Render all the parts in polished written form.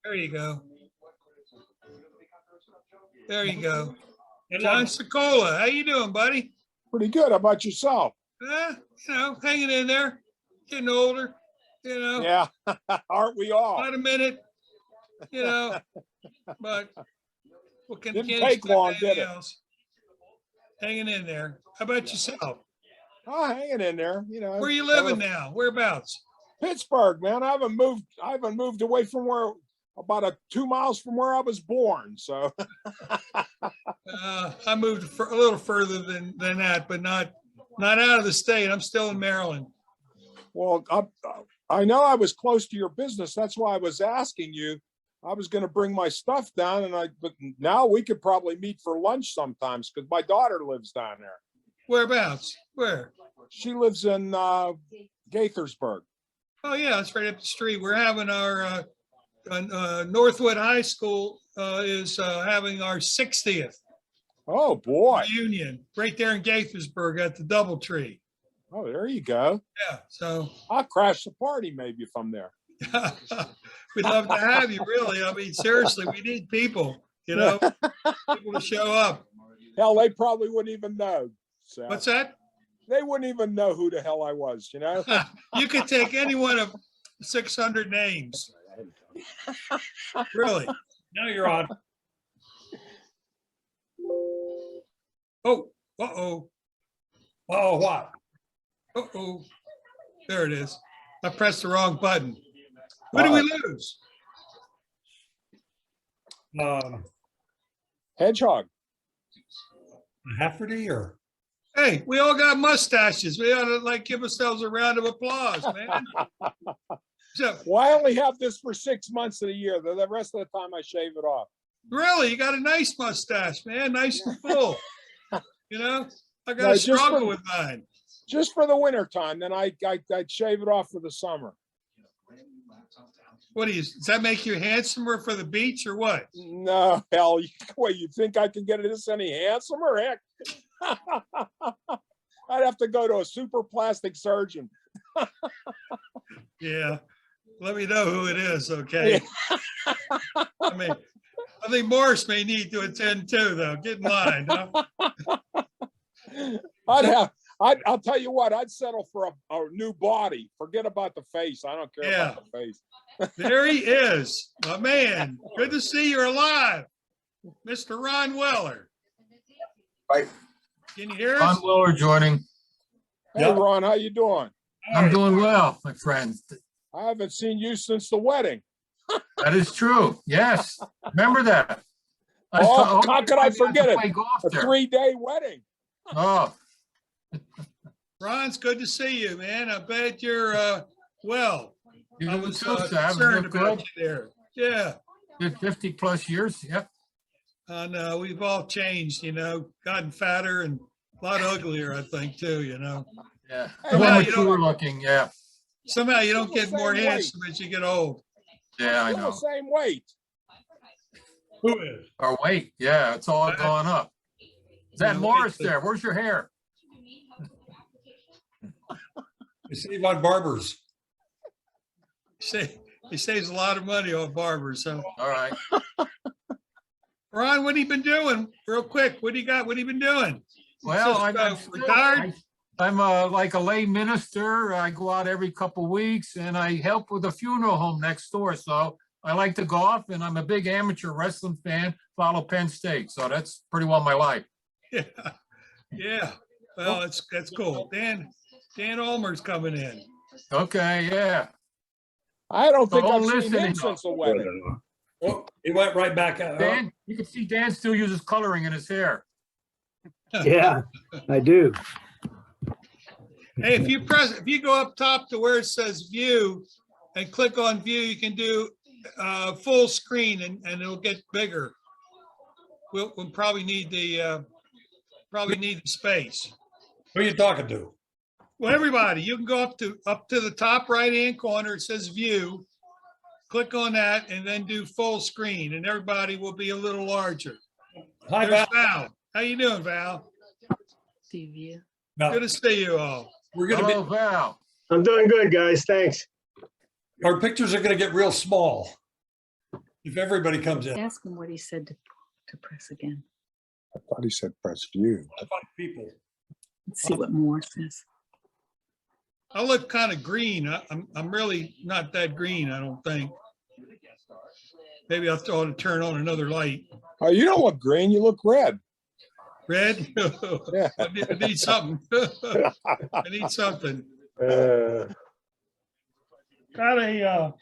There you go. There you go. John Sokola, how you doing, buddy? Pretty good. How about yourself? Hanging in there, getting older, Yeah, aren't we all? About a minute, but what can Didn't can't take expect long, did anything it? else. Hanging in there. How about yourself? Oh, hanging in there. Where you living now? Whereabouts? Pittsburgh, man. I haven't moved away from where about 2 miles from where I was born. So I moved a little further than that, but not out of the state. I'm still in Maryland. well, I know I was close to your business. That's why I was asking you. I was going to bring my stuff down, but now we could probably meet for lunch sometimes because my daughter lives down there. Whereabouts? Where? She lives in Gaithersburg. Oh yeah, it's right up the street. We're having our Northwood High School is having our 60th Oh boy! reunion right there in Gaithersburg at the DoubleTree. Oh, there you go. Yeah, so I'll crash the party maybe if I'm there. we'd love to have you. Really, I mean, seriously, we need people. People to show up. Hell, they probably wouldn't even know. So What's that? they wouldn't even know who the hell I was. You could take any one of 600 names. Really? Now you're on. Oh, uh-oh. Oh, what? Uh-oh. There it is. I pressed the wrong button. What do we lose? Hedgehog. Hefferty or? Hey, we all got mustaches. We ought to give ourselves a round of applause, man. So, Well, I only have this for 6 months of the year. The rest of the time I shave it off. really, you got a nice mustache, man. Nice and full. I got No, to just struggle for- with mine. Just for the winter time. Then I'd shave it off for the summer. Does that make you handsomer for the beach or what? No, hell, you think I can get this any handsomer? Heck. I'd have to go to a super plastic surgeon. Yeah. Let me know who it is, okay? I think Morris may need to attend too, though. Get in line. Huh? I'll tell you what, I'd settle for a new body. Forget about the face. I don't care about the face. There he is, my man. Good to see you're alive, Mr. Ron Weller. Right. Can you hear us? Ron Weller joining. Hey, Ron, how you doing? I'm doing well, my friend. I haven't seen you since the wedding. That is true. Yes. Remember that. Oh, how could I forget it? Play golf A there. 3-day wedding. Oh, Ron, it's good to see you, man. I bet you're well. you I do was too, Sam. concerned Look about good. you there. Yeah. You're 50 plus years. Yep. I know we've all changed, gotten fatter and a lot uglier, I think, too, Yeah. Hey, More man, mature looking. Yeah. Somehow you don't get Still the more same weight. handsome as you get old. Yeah, I Still the know. same weight. Who is? Our weight. Yeah, it's all gone up. Is that Yeah, Morris wait, there? Where's your hair? You see on barbers. He saves a lot of money on barbers. So, All right. Ron, what have you been doing? Real quick, what do you got? What have you been doing? Well, Just, retired. I'm like a lay minister. I go out every couple weeks and I help with a funeral home next door. So I like to golf and I'm a big amateur wrestling fan, follow Penn State. So that's pretty well my life. Yeah, yeah. Well, that's cool. Dan Ulmer's coming in. Okay, yeah. I don't think Don't I've seen listen him enough. since the wedding. Oh, he went right back out. Dan, you can see Dan still uses coloring in his hair. Yeah, I do. Hey, if you go up top to where it says view and click on view, you can do full screen and it'll get bigger. We'll probably need the space. Who are you talking to? Well, everybody, you can go up to the top right-hand corner. It says view. Click on that and then do full screen and everybody will be a little larger. Hi, There's Val. Val. How you doing, Val? Now, Good to see you all. we're gonna Hello, be, Val. I'm doing good, guys. Thanks. our pictures are gonna get real small. If everybody comes in, Ask him what he said to press again. I thought he said press view. 5 people. Let's see what Moore says. I look kind of green. I'm really not that green, I don't think. Maybe I'll throw to turn on another light. Oh, you don't look green, you look red. Red? Yeah. I need something. I need something. Got a,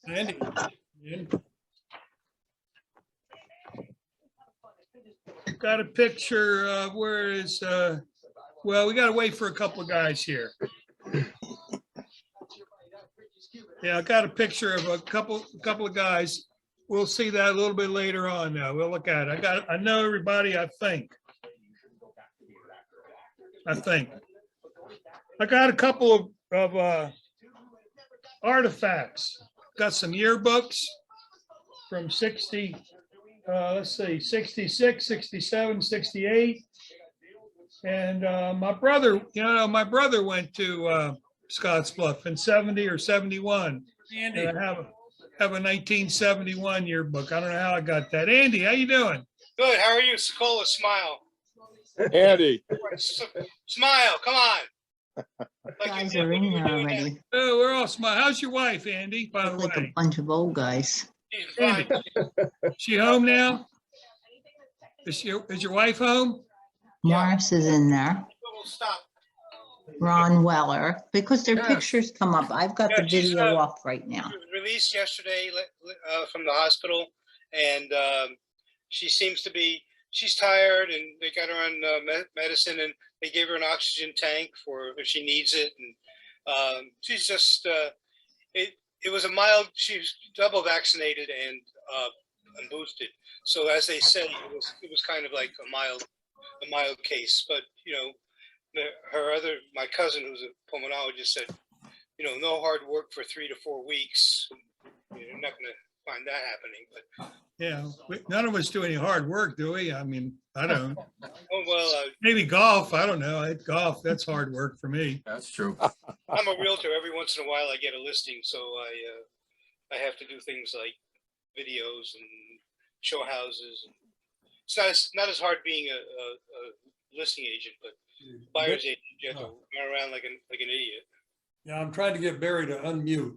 Andy. Got a picture, where is, well, we gotta wait for a couple of guys here. Yeah, I got a picture of a couple of guys. We'll see that a little bit later on now. We'll look at it. I know everybody, I think. I got a couple of artifacts. Got some yearbooks from 60, let's see, 66, 67, 68. And my brother, went to Scottsbluff in 70 or 71. Andy, And I have a 1971 yearbook. I don't know how I got that. Andy, how you doing? Good. How are you? Sokola, smile. Andy, Smile. Come on. Like Guys you did are when in you were there doing that. already. Oh, we're all smiling. How's your wife, Andy, by the Look like a way? bunch of old guys. She's fine. She home now? Is your wife home? Morris is in there. Stop. Ron Weller, because their Yes. pictures come up. I've got Yeah, the she's, video off right now. She was released yesterday from the hospital, and she seems to be. She's tired, and they got her on medicine, and they gave her an oxygen tank for if she needs it, and she's just. It was a mild. She's double vaccinated and boosted, so as they say, it was kind of like a mild case, but my cousin, who's a pulmonologist, said, no hard work for 3 to 4 weeks. You're not going to find that happening. But Yeah, none of us do any hard work, do we? I mean, I don't. oh well, Maybe golf, I don't know. Golf, that's hard work for me. That's true. I'm a realtor. Every once in a while, I get a listing, so I have to do things like videos and show houses. It's not as hard being a listing agent, but buyer's agent, you have to run around like an idiot. yeah, I'm trying to get Barry to unmute.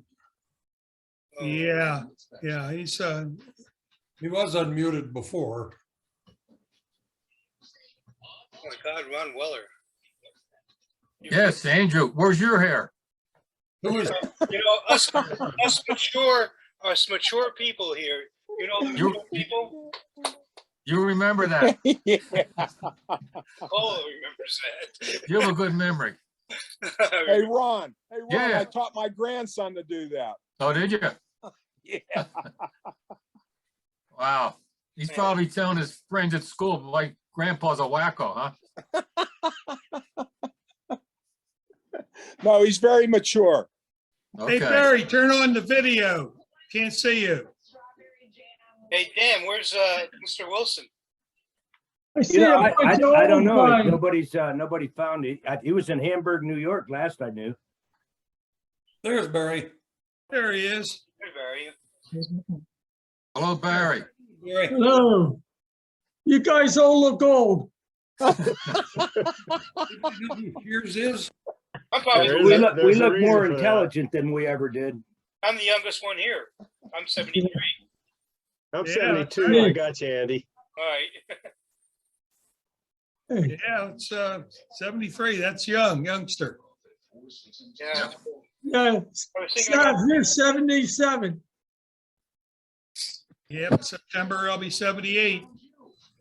Yeah, He was unmuted before. Oh my God, Ron Weller. Yes, Andrew, where's your hair? Who is, Us mature people here. Mature people. You remember that. yeah. Oh, remembers that. You have a good memory. Hey, Ron, Yeah. I taught my grandson to do that. Oh, did you? Yeah. Wow. He's probably telling his friends at school, like, Grandpa's a wacko, huh? No, he's very mature. Hey, Okay. Barry, turn on the video. Can't see you. Hey, Dan, where's Mr. Wilson? I don't know. Nobody found it. He was in Hamburg, New York last I knew. there's Barry. There he is. Hey, Barry. Hello, Barry. Barry. Hello. You guys all look old. Here's his. I'm probably We look more intelligent than we ever did. I'm the youngest one here. I'm 73. I'm Yeah, 72. right. I got you, Andy. All right. Hey, Yeah, it's 73. That's youngster. Yeah. yeah, I was thinking about you're 77. Yep, September I'll be 78.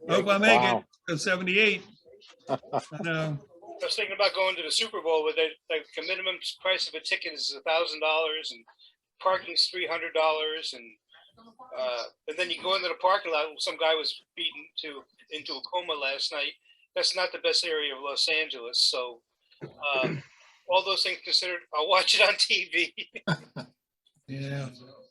Hope I make it Wow. to 78. I know. I was thinking about going to the Super Bowl with the minimum price of a ticket is $1,000 and parking's $300 and then you go into the parking lot. Some guy was beaten into a coma last night. That's not the best area of Los Angeles. So all those things considered, I'll watch it on TV. Yeah,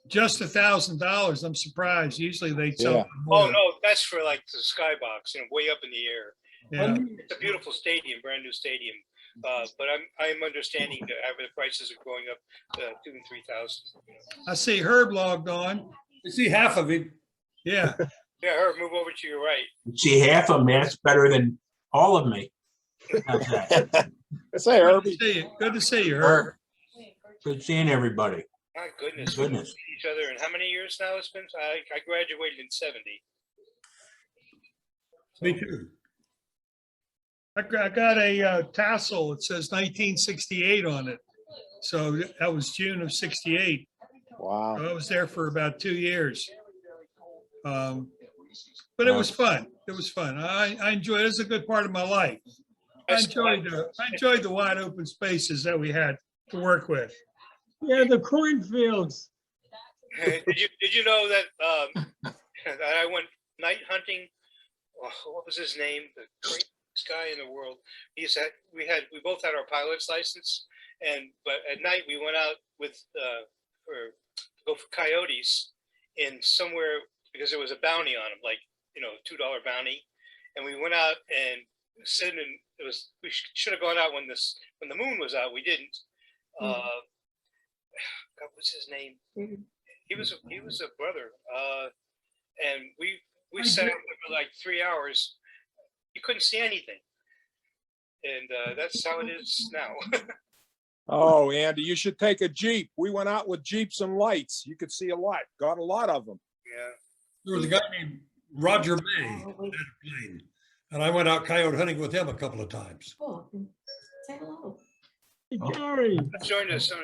just $1,000. I'm surprised. Usually they sell. Yeah. for more. Oh no, that's for like the skybox, way up in the air. Yeah. It's a beautiful stadium, brand new stadium. But I'm understanding that the prices are going up to 2,000 and 3,000. I see Herb logged on. You see half of him. Yeah. Yeah, Herb, move over to your right. See half of them, that's better than all of me. How's that? Say, Good to Herbie. see you. Good to see you, Herb. Good seeing everybody. My goodness. Goodness. We've known each other in how many years now it's been? I graduated in 70. Me too. I got a tassel. It says 1968 on it. So that was June of 68. Wow. So I was there for about 2 years. But it was fun. It was fun. I enjoyed it. It was a good part of my life. I enjoyed the wide open spaces that we had to work with. Yeah, the cornfields. Did you know that that I went night hunting? Oh, what was his name? The greatest guy in the world. We both had our pilot's license, but at night we went out with to go for coyotes in somewhere because there was a bounty on them, like $2 bounty, and we went out and sitting in. We should have gone out when the moon was out. We didn't. God, what's his name? He was a brother, and we sat there for like 3 hours. You couldn't see anything, and that's how it is now. Oh, Andy, you should take a Jeep. We went out with Jeeps and lights. You could see a lot. Got a lot of them. Yeah. There was a guy named Roger May that had a plane, and I went out coyote hunting with him a couple of times. Hey, Gary. Joined us on.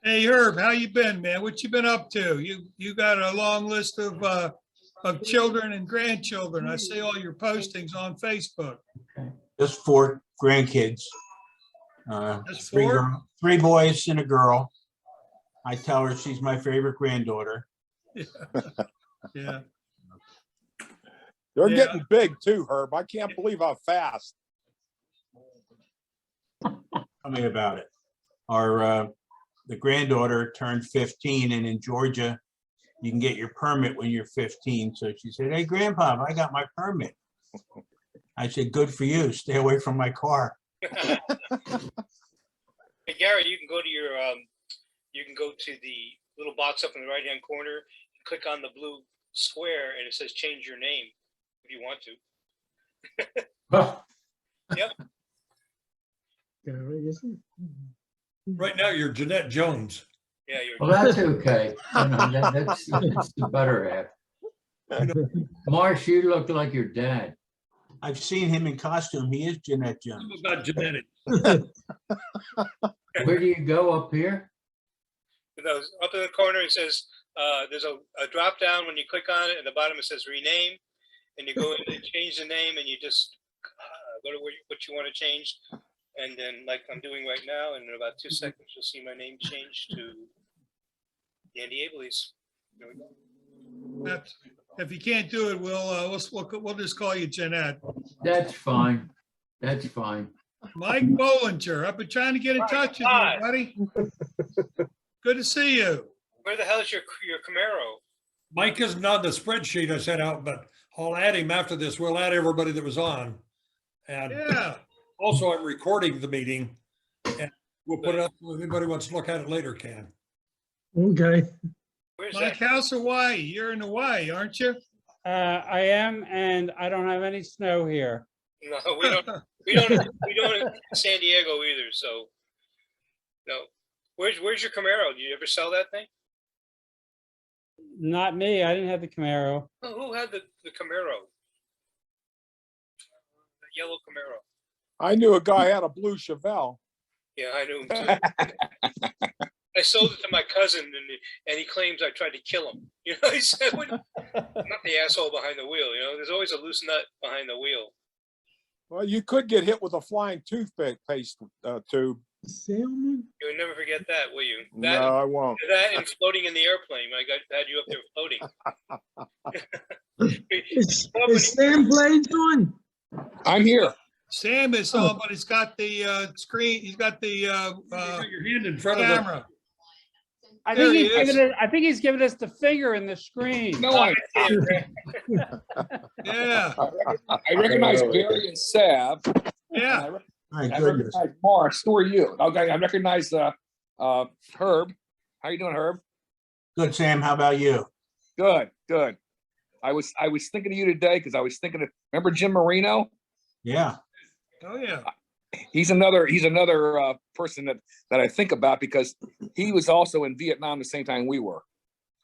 Hey, Herb, how you been, man? What you been up to? You got a long list of children and grandchildren. I see all your postings on Facebook. Just 4 grandkids. Just 3 4? 3 boys and a girl. I tell her she's my favorite granddaughter. Yeah. They're Yeah. getting big too, Herb. I can't believe how fast. Tell me about it. The granddaughter turned 15, and in Georgia, you can get your permit when you're 15. So she said, "Hey, Grandpa, I got my permit." I said, "Good for you. Stay away from my car." Hey, Gary, you can go to the little box up in the right-hand corner, click on the blue square, and it says change your name if you want to. Yep. Gary, isn't Right now, you're Jeanette Jones. Yeah, you're. Well, that's okay. That's the better half. Marsh, you look like your dad. I've seen him in costume. He is Jeanette Some Jones. about genetics. Where do you go up here? Up in the corner, it says there's a drop down. When you click on it, at the bottom it says rename, and you go in and change the name, and you just go to what you want to change, and then like I'm doing right now, and in about 2 seconds you'll see my name change to Andy Ableys. There we go. If you can't do it, we'll just call you Jeanette. That's fine. That's fine. Mike Bollinger, I've been trying to get in touch with you, buddy. Good to see you. Where the hell is your Camaro? Mike isn't on the spreadsheet I sent out, but I'll add him after this. We'll add everybody that was on. And Yeah. also, I'm recording the meeting, and we'll put it up so if anybody wants to look at it later can. okay. Where's Mike, that? how's Hawaii? You're in Hawaii, aren't you? I am, and I don't have any snow here. No, we don't. We don't in San Diego either. So no. Where's your Camaro? Did you ever sell that thing? Not me. I didn't have the Camaro. Who had the Camaro? The yellow Camaro. I knew a guy had a blue Chevelle. Yeah, I knew him too. I sold it to my cousin, and he claims I tried to kill him. You know, he said, "Not the asshole behind the wheel." You know, there's always a loose nut behind the wheel. Well, you could get hit with a flying toothpaste tube. Salmon? You would never forget that, will you? No, I won't. That and floating in the airplane. I had you up there floating. Is Sam Blades on? I'm here. Sam is on, but he's got the screen. He's got the You got your hand in front of the camera. I There think he he's is. giving it. I think he's giving us the finger in the screen. No, I Yeah, I recognize Barry and Sav. yeah. My I goodness. recognize Morris. Who are you? Okay, I recognize Herb. How you doing, Herb? Good, Sam. How about you? Good, good. I was thinking of you today because I was thinking of, remember Jim Marino? Yeah. Oh, yeah. He's another person that I think about because he was also in Vietnam the same time we were.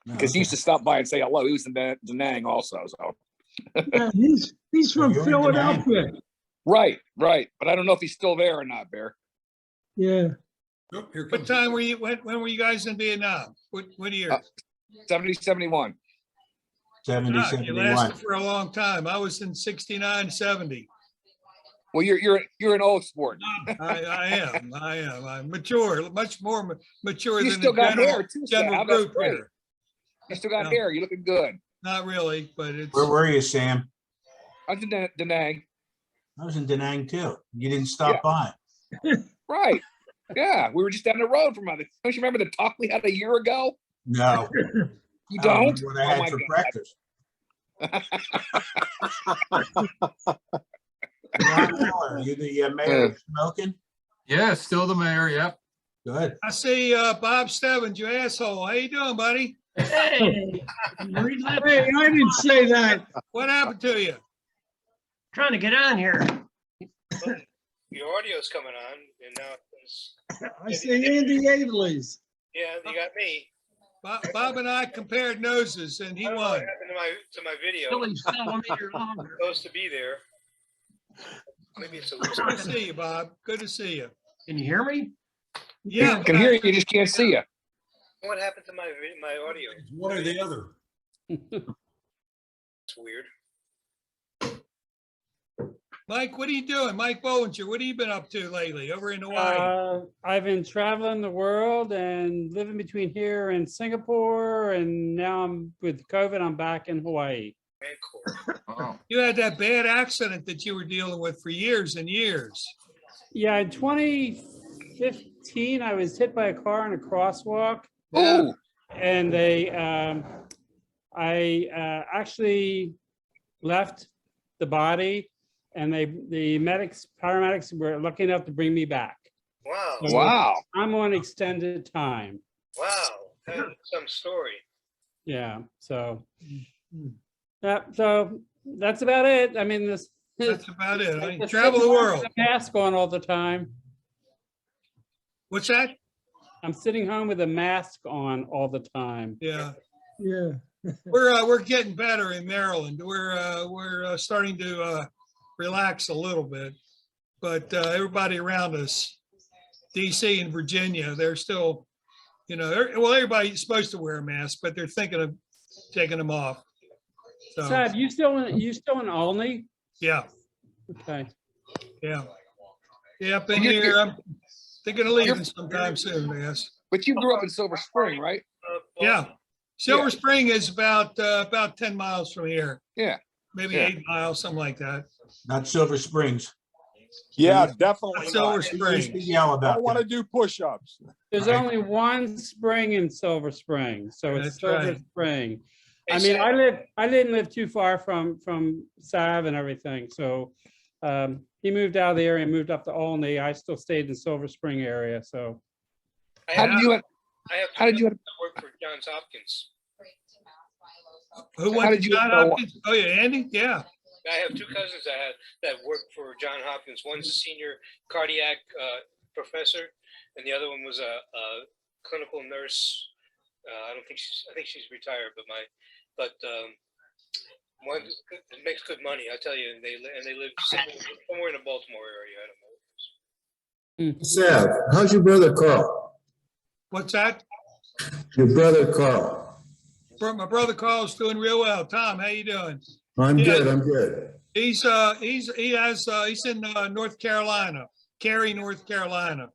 Because he used to stop by and say hello. He was in Da Nang also. So Yeah, he's from you're in Da Nang. Philadelphia. right. But I don't know if he's still there or not, Bear. Yeah. Oh, here What comes. time were you, when were you guys in Vietnam? What year? 70, 71. 70, Ah, you 71. lasted for a long time. I was in 69, 70. Well, you're an old sport. I am. I'm mature, much more mature You than still the got general, hair too, general Sal. That's group great. here. You still got No. hair. You're looking good. Not really, but it's, Where were you, Sam? I was in Da Nang. I was in Da Nang too. You didn't stop by. Right. Yeah, we were just down the road from other. Don't you remember the talk we had a year ago? No. You I don't don't? remember what I Oh had my for God. breakfast. Ron Miller, you the mayor of smoking? Yeah, still the mayor, yep. Good. I see Bob Stebbins, you asshole. How you doing, buddy? Hey, I didn't say that. What happened to you? Trying to get on here. Your audio's coming on, and now it's, I say Andy Adleys. yeah, you got me. Bob and I compared noses and he I don't know what won. happened to my video. Billy's 7 meters longer. Supposed to be there. Maybe it's a loose. Good to see you, Bob. Good to see you. Can you hear me? Yeah. I can hear you, just can't see you. What happened to my audio? It's one or the other. It's weird. Mike, what are you doing? Mike Bollinger, what have you been up to lately over in Hawaii? I've been traveling the world and living between here and Singapore, and now I'm with COVID. I'm back in Hawaii. You had that bad accident that you were dealing with for years and years. Yeah, in 2015, I was hit by a car in a crosswalk. Oh, And I actually left the body, and the paramedics were lucky enough to bring me back. Wow. So wow. I'm on extended time. Wow. That's some story. Yeah, so so that's about it. I mean, That's about it. I just travel the sitting home world. with a mask on all the time. What's that? I'm sitting home with a mask on all the time. Yeah. Yeah. We're getting better in Maryland. We're starting to relax a little bit, but everybody around us, DC and Virginia, they're still, well, everybody's supposed to wear a mask, but they're thinking of taking them off. So, Sad, you still in Olney? yeah, Okay. yeah. Yeah, I've been here. I'm thinking of leaving sometime soon, I guess. But you grew up in Silver Spring, right? Yeah. Silver Spring is about 10 miles from here. Yeah. Maybe Yeah. 8 miles, something like that. Not Silver Springs. Yeah, definitely. Silver not. You used to Springs. yell I about don't want to that. do push-ups. There's Right. only one spring in Silver Spring, so it's That's Silver right. Spring. Hey, I mean, Sam. I didn't live too far from Sav and everything, so he moved out of the area and moved up to Olney. I still stayed in Silver Spring area, so. How did you? How did you? work for Johns Hopkins? Who How went to did you John know- Hopkins? Oh, yeah, Andy? Yeah. I have two cousins that work for Johns Hopkins. One's a senior cardiac professor, and the other one was a clinical nurse. I think she's retired, but one makes good money, I tell you. And they live somewhere in the Baltimore area. I don't know. Sav, how's your brother Carl? What's that? Your brother Carl. My brother Carl's doing real well. Tom, how you doing? I'm Yeah. good. I'm good. He's in North Carolina, Cary, North Carolina.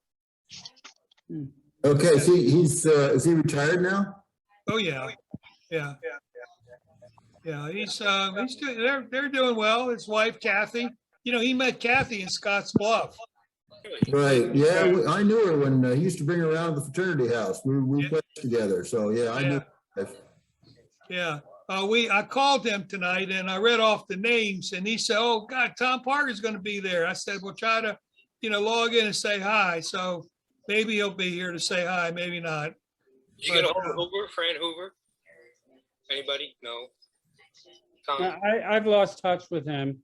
Okay, so is he retired now? Oh, yeah. Yeah. They're doing well. His wife, Kathy, he met Kathy in Scotts Bluff. Right. Yeah, I knew her when he used to bring her around to the fraternity house. We played together. So yeah, I knew. Yeah. I called him tonight and I read off the names and he said, "Oh God, Tom Parker's going to be there." I said, "Well, try to, log in and say hi." So maybe he'll be here to say hi, maybe not. Did you get a hold of Hoover, Fran Hoover? Anybody? No. Tom. I've lost touch with him.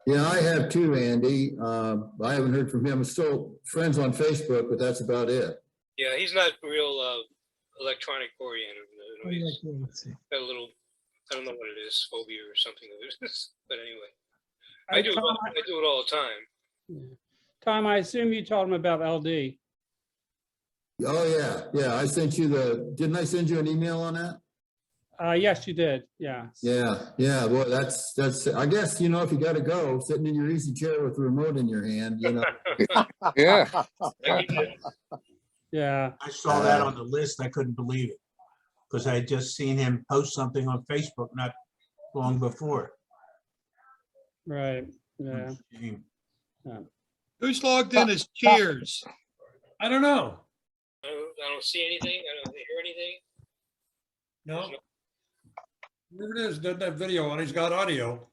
Yeah, I have too, Andy. I haven't heard from him. We're still friends on Facebook, but that's about it. Yeah, he's not real electronic oriented. He's got a little, I don't know what it is, phobia or something. But anyway, I do it all the time. Tom, I assume you told him about LD. Oh, yeah. Yeah, I sent you didn't I send you an email on that? Yes, you did. Yeah. Yeah, yeah. Well, that's, I guess, if you got to go, sitting in your easy chair with the remote in your hand, Yeah. Yeah. I saw that on the list. I couldn't believe it because I had just seen him post something on Facebook not long before. Right. Yeah. Who's logged in as Cheers? I don't know. I don't see anything. I don't hear anything. No. Whatever it is, doesn't have video on, he's got audio.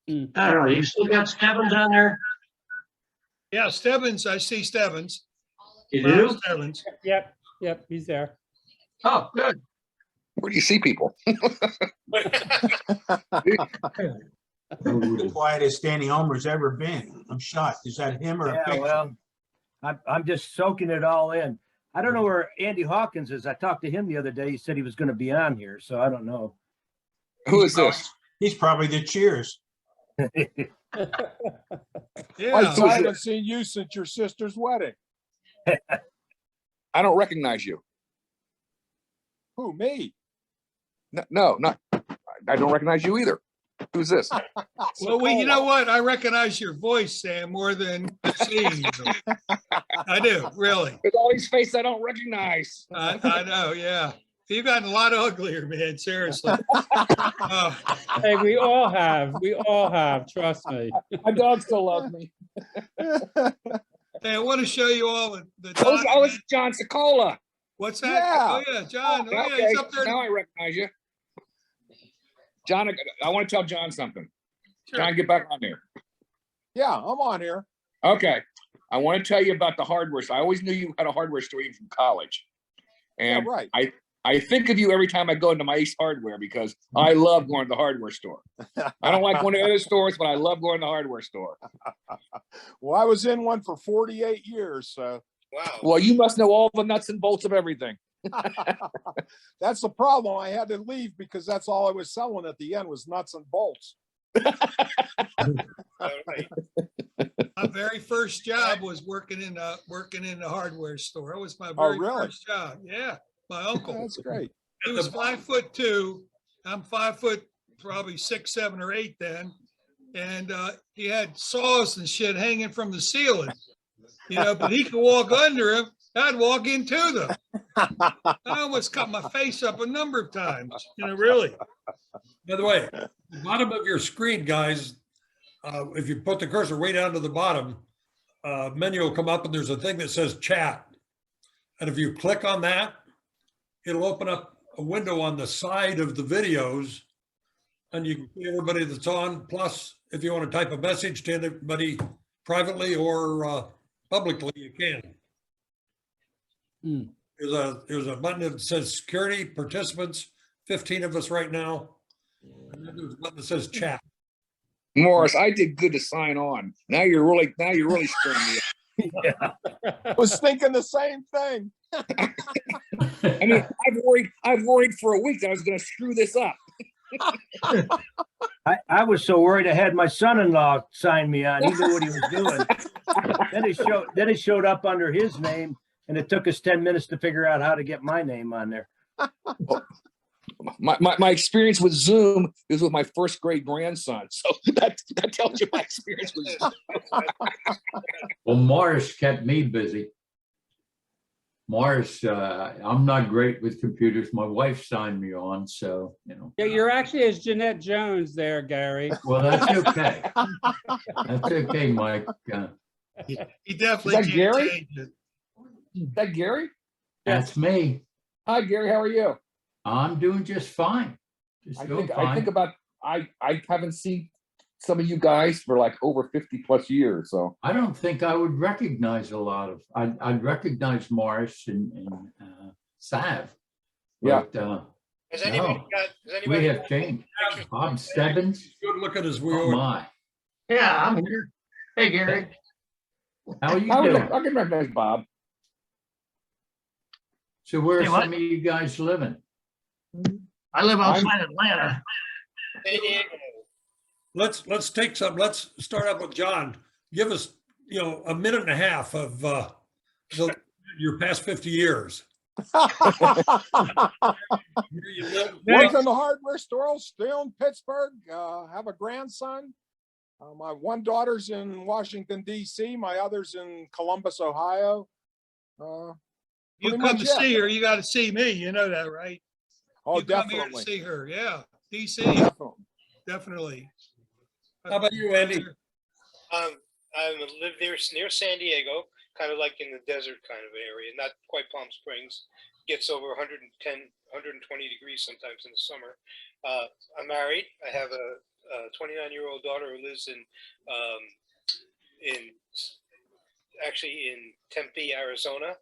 I don't know. You still got Stebbins on there? Yeah, Stebbins, I see Stebbins. You Ron do? Stebbins. Yep. Yep. He's there. Oh, good. Where do you see people? The quietest Danny Homer's ever been. I'm shocked. Is that him or a Yeah, picture? well, I'm just soaking it all in. I don't know where Andy Hawkins is. I talked to him the other day. He said he was going to be on here, so I don't know. Who is this? He's probably the Cheers. Yeah. I haven't seen you since your sister's wedding. I don't recognize you. Who, me? No, not. I don't recognize you either. Who's this? Well, you know what? I recognize your voice, Sam, more than seeing you. I do, really. There's all these faces I don't recognize. I know, yeah. You've gotten a lot uglier, man, seriously. Hey, we all have. We all have. Trust me. My dog still loves me. Hey, I want to show you all the Oh, it's John Sokola. What's that? Yeah. Oh, yeah, John. Oh, yeah, Okay, he's up there. now I recognize you. John, I want to tell John something. Sure. John, get back on there. Yeah, I'm on here. Okay. I want to tell you about the hardware. So I always knew you had a hardware store even from college. And Yeah, right. I think of you every time I go into my Ace Hardware because I love going to the hardware store. I don't like going to other stores, but I love going to the hardware store. Well, I was in one for 48 years, so. Wow. Well, you must know all the nuts and bolts of everything. That's the problem. I had to leave because that's all I was selling at the end was nuts and bolts. My very first job was working in the hardware store. It was my very really? first job. Yeah, my uncle. That's great. He was 5'2". I'm 5 foot, probably 6, 7, or 8 then, and he had saws and shit hanging from the ceiling. But he could walk under him. I'd walk into them. I almost cut my face up a number of times. Really. By the way, the bottom of your screen, guys, if you put the cursor way down to the bottom, menu will come up and there's a thing that says chat. And if you click on that, it'll open up a window on the side of the videos and you can see everybody that's on. Plus, if you want to type a message to anybody privately or publicly, you can. There's a button that says security participants, 15 of us right now. And then there's a button that says chat. Morris, I did good to sign on. Now you're really screwing me up. I was thinking the same thing. I mean, I've worried for a week that I was going to screw this up. I was so worried I had my son-in-law sign me on. He knew what he was doing. Then it showed up under his name, and it took us 10 minutes to figure out how to get my name on there. My experience with Zoom is with my first grade grandson. So that tells you my experience with Zoom. Well, Morris kept me busy. Morris, I'm not great with computers. My wife signed me on, so, Yeah, you're actually as Jeanette Jones there, Gary. Well, that's okay. That's okay, Mike. He definitely Is that can't Gary? change it. Is that Gary? That's me. Hi, Gary. How are you? I'm doing just fine. I haven't seen some of you guys for like over 50 plus years. So I don't think I would recognize a lot of, I'd recognize Morris and Sav. Yeah. But, Has anybody No, got, has we anybody? have changed. Bob Stebbins. Good looking as we Oh, are. my. Yeah, I'm here. Hey, Gary. How are you I doing? can recognize Bob. So where are Hey, what? some of you guys living? I live I'm- outside Atlanta. San Diego. Let's start up with John. Give us, a minute and a half of your past 50 years. Where you live. Work in the hardware store, still in Pittsburgh, have a grandson. My one daughter's in Washington DC, my other's in Columbus, Ohio. You Pretty come much to it. see her, you got to see me. You know that, right? Oh, You come here to definitely, see her. Yeah, DC, definitely. definitely. How about you, Andy? I live near San Diego, kind of like in the desert kind of area, not quite Palm Springs. Gets over 110, 120 degrees sometimes in the summer. I'm married. I have a 29-year-old daughter who lives in Tempe, Arizona,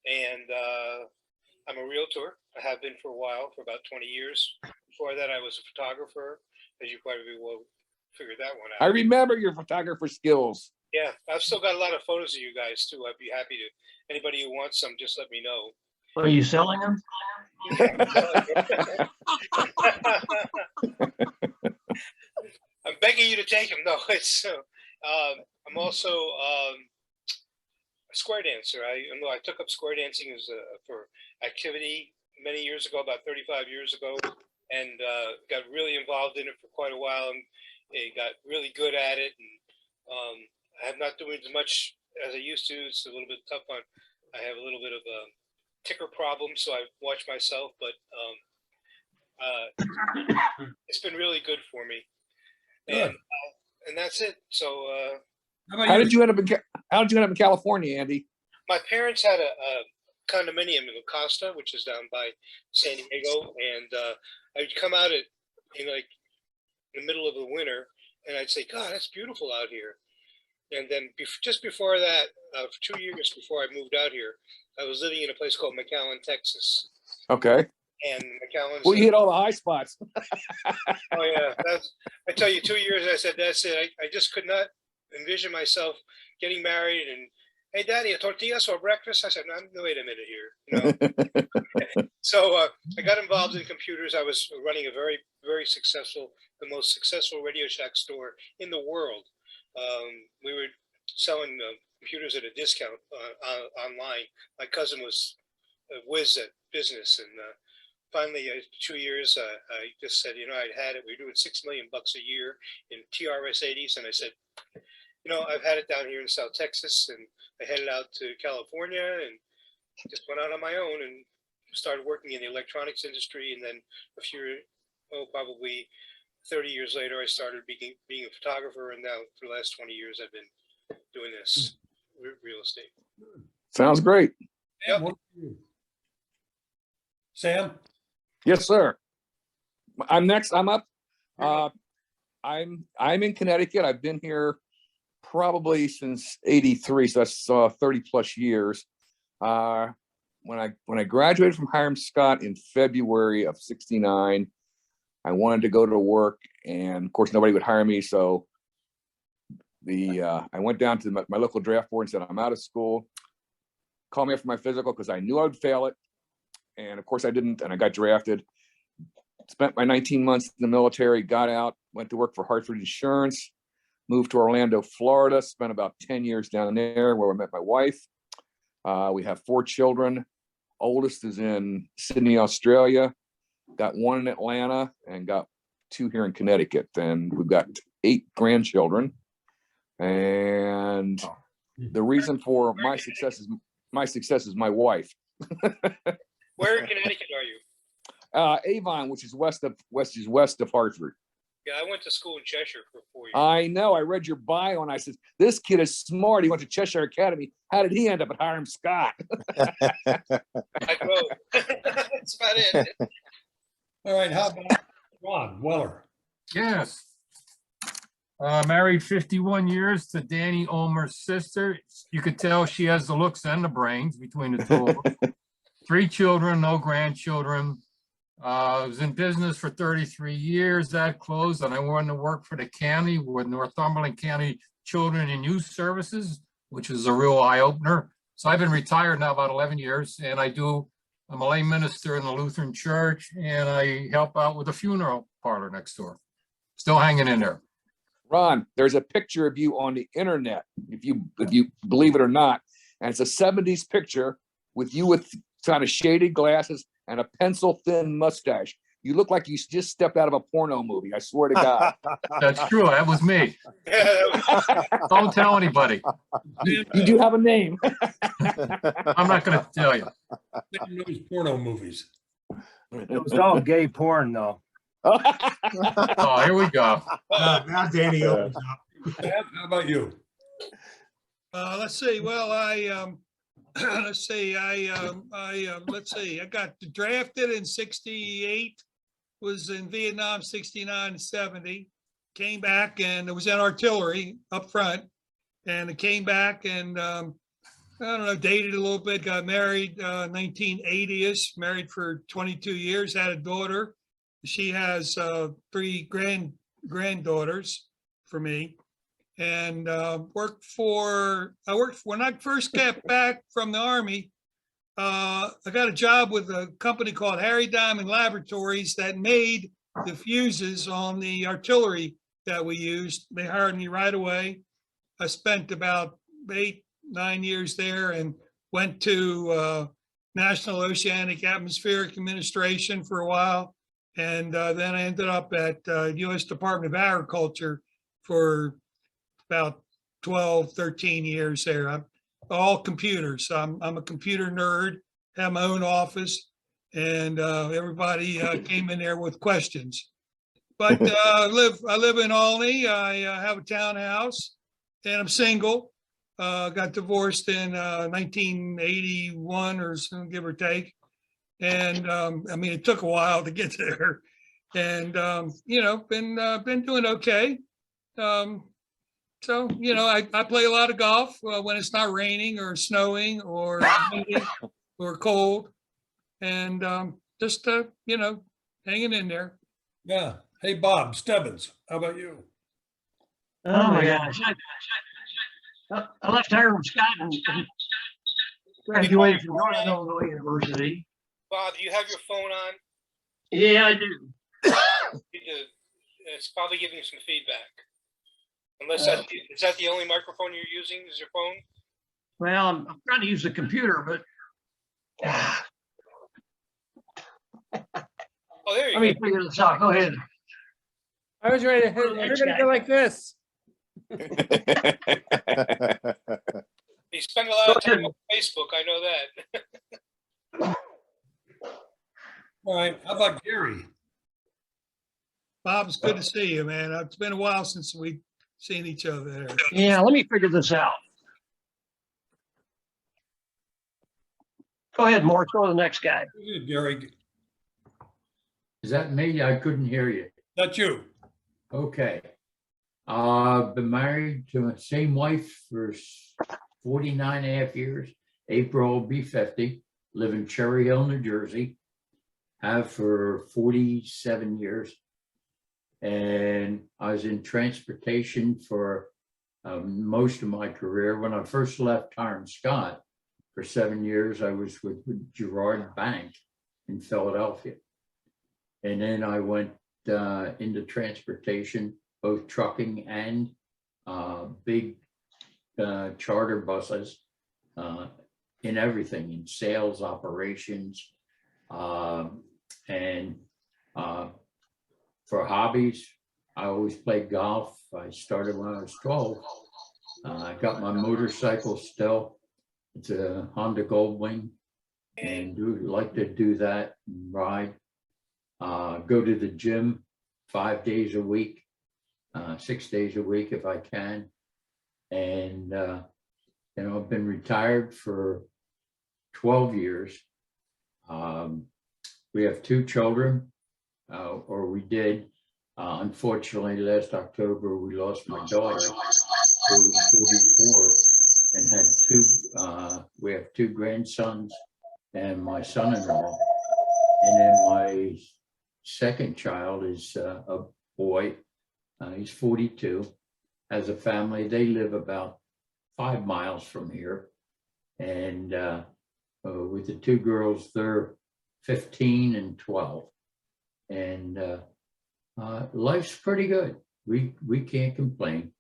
and I'm a realtor. I have been for a while, for about 20 years. Before that, I was a photographer, as you probably will figure that one I out. remember your photographer skills. Yeah, I've still got a lot of photos of you guys too. I'd be happy to. Anybody who wants some, just let me know. Are you selling them? I'm begging you to take them. No, it's. I'm also a square dancer. I took up square dancing as for activity many years ago, about 35 years ago, and got really involved in it for quite a while, and got really good at it. And I'm not doing as much as I used to. It's a little bit tough on. I have a little bit of a ticker problem, so I watch myself, but it's been really good for me. Good. And that's it. So How did you end up in California, Andy? my parents had a condominium in La Costa, which is down by San Diego, and I'd come out in the middle of the winter, and I'd say, "God, that's beautiful out here." And then just before that, 2 years before I moved out here, I was living in a place called McAllen, Texas. Okay. And McAllen's. Well, you hit all the high spots. Oh yeah, I tell you, 2 years. I said, that's it. I just could not envision myself getting married and, hey, Daddy, a tortillas for breakfast. I said, no, wait a minute here. So I got involved in computers. I was running a very, very successful, the most successful Radio Shack store in the world. We were selling computers at a discount online. My cousin was a whiz at business, and finally, 2 years, I just said, I'd had it. We were doing $6 million a year in TRS-80s, and I said, I've had it down here in South Texas, and I headed out to California and just went out on my own and started working in the electronics industry. And then probably 30 years later, I started being a photographer, and now for the last 20 years, I've been doing this real estate. Sounds great. Yep. Sam? Yes, sir. I'm next. I'm up. I'm in Connecticut. I've been here probably since '83, so that's 30 plus years. When I graduated from Hiram Scott in February of '69, I wanted to go to work, and of course nobody would hire me. So I went down to my local draft board and said, I'm out of school. Call me up for my physical because I knew I would fail it. And of course I didn't, and I got drafted. Spent my 19 months in the military, got out, went to work for Hartford Insurance, moved to Orlando, Florida, spent about 10 years down there where I met my wife. We have 4 children. Oldest is in Sydney, Australia. Got 1 in Atlanta and got 2 here in Connecticut. And we've got 8 grandchildren. And the reason for my success is my wife. Where in Connecticut are you? Avon, which is west of Hartford. Yeah, I went to school in Cheshire for 4 years. I know. I read your bio and I said, this kid is smart. He went to Cheshire Academy. How did he end up at Hiram Scott? I drove. That's about it. All right. How about Ron Weller? Yes. Married 51 years to Danny Omer's sister. You could tell she has the looks and the brains between the two of them. 3 children, no grandchildren. I was in business for 33 years. That closed, and I went to work for the county with Northumberland County Children and Youth Services, which is a real eye opener. So I've been retired now about 11 years, and I'm a lay minister in the Lutheran Church, and I help out with a funeral parlor next door. Still hanging in there. Ron, there's a picture of you on the internet, if you believe it or not, and it's a 70s picture with you with kind of shaded glasses and a pencil thin mustache. You look like you just stepped out of a porno movie. I swear to God. That's true. That was me. Don't tell anybody. You do have a name. I'm not going to tell you. Those porno movies. It was all gay porn though. Oh, here we go. Now Danny opens up. How about you? Let's see. Well, let's see. I got drafted in 68, was in Vietnam 69 and 70, came back and it was in artillery up front. And it came back and, I don't know, dated a little bit, got married 1980-ish, married for 22 years, had a daughter. She has 3 granddaughters for me. And when I first got back from the Army, I got a job with a company called Harry Diamond Laboratories that made the fuses on the artillery that we used. They hired me right away. I spent about 8-9 years there and went to National Oceanic Atmospheric Administration for a while. And then I ended up at U.S. Department of Agriculture for about 12, 13 years there. I'm all computers. I'm a computer nerd, have my own office, and everybody came in there with questions. But I live in Albany. I have a townhouse, and I'm single. Got divorced in 1981 or so, give or take. And I mean, it took a while to get there. And been doing okay. So, I play a lot of golf when it's not raining or snowing or windy or cold, and just hanging in there. Yeah. Hey, Bob Stebbins, how about you? Oh my gosh. I left Hiram Scott and graduated from Northern Illinois University. Bob, do you have your phone on? Yeah, I do. It's probably giving you some feedback. Unless is that the only microphone you're using? Is your phone? Well, I'm trying to use the computer, but Oh, there you let me figure this out. Go ahead. I was ready to hit. Everybody go like this. You spend a lot of time on Facebook. I know that. All right. How about Gary? Bob, it's good to see you, man. It's been a while since we've seen each other there. Yeah, let me figure this out. Go ahead, Morris. Go to the next guy. Gary. Is that me? I couldn't hear you. That's you. Okay. I've been married to the same wife for 49 and a half years. April will be 50. Live in Cherry Hill, New Jersey. Have for 47 years. And I was in transportation for most of my career. When I first left Hiram Scott for 7 years, I was with Girard Bank in Philadelphia. And then I went into transportation, both trucking and big charter buses, in everything, in sales operations, and for hobbies. I always played golf. I started when I was 12. I got my motorcycle still. It's a Honda Goldwing, and like to do that and ride. Go to the gym 5 days a week, 6 days a week if I can. And, I've been retired for 12 years. We have 2 children, or we did. Unfortunately, last October, we lost my daughter, who was 44, and had we have 2 grandsons and my son-in-law. And then my second child is a boy. He's 42, has a family. They live about 5 miles from here. And with the two girls, they're 15 and 12. And life's pretty good. We can't complain.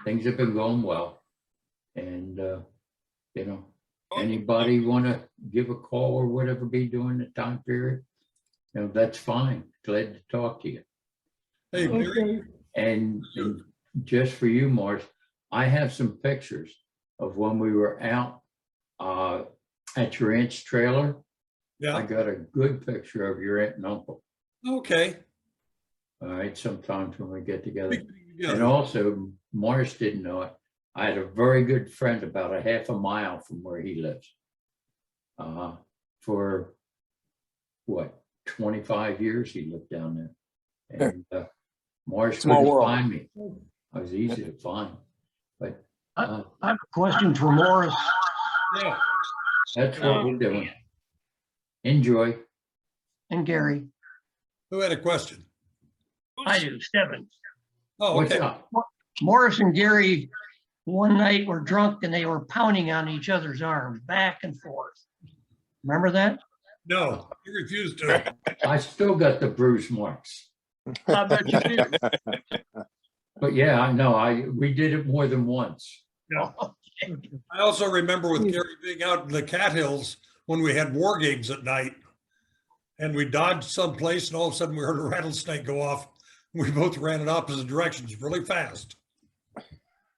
Things have been going well. And, you know, anybody want to give a call or whatever be during the time period, you know, that's fine. Glad to talk to you. Hey, Barry. And just for you, Morris, I have some pictures of when we were out at your aunt's trailer. Yeah. I got a good picture of your aunt and uncle. Okay. All right, sometimes when we get together. Yeah. And also, Morris didn't know it. I had a very good friend about a half a mile from where he lives. For what, 25 years he lived down there. And Morris Small couldn't world. find me. I was easy to find. But I have a question for Morris. Yeah. that's what we're doing. Enjoy. And Gary. Who had a question? I do, Stephen. Oh, What's okay. up? Morris and Gary one night were drunk and they were pounding on each other's arms back and forth. Remember that? No, you refused to. I still got the bruise marks. I bet you do. But yeah, I know. We did it more than once. I also remember with Gary being out in the Cathills when we had war games at night and we dodged someplace and all of a sudden we heard a rattlesnake go off. We both ran in opposite directions really fast.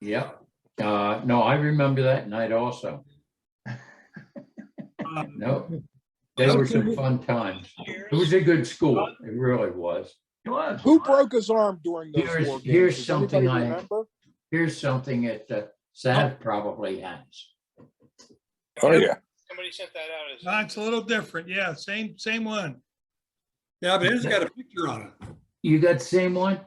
Yep. No, I remember that night also. No, they were some fun times. It was a good school. It really was. It was. Who broke his arm during those war games? Here's Does something anybody remember? here's something that Sav probably has. Oh, yeah. Somebody sent that out as. No, it's a little different. Yeah, same one. Yeah, but it's got a picture on it. You got the same one?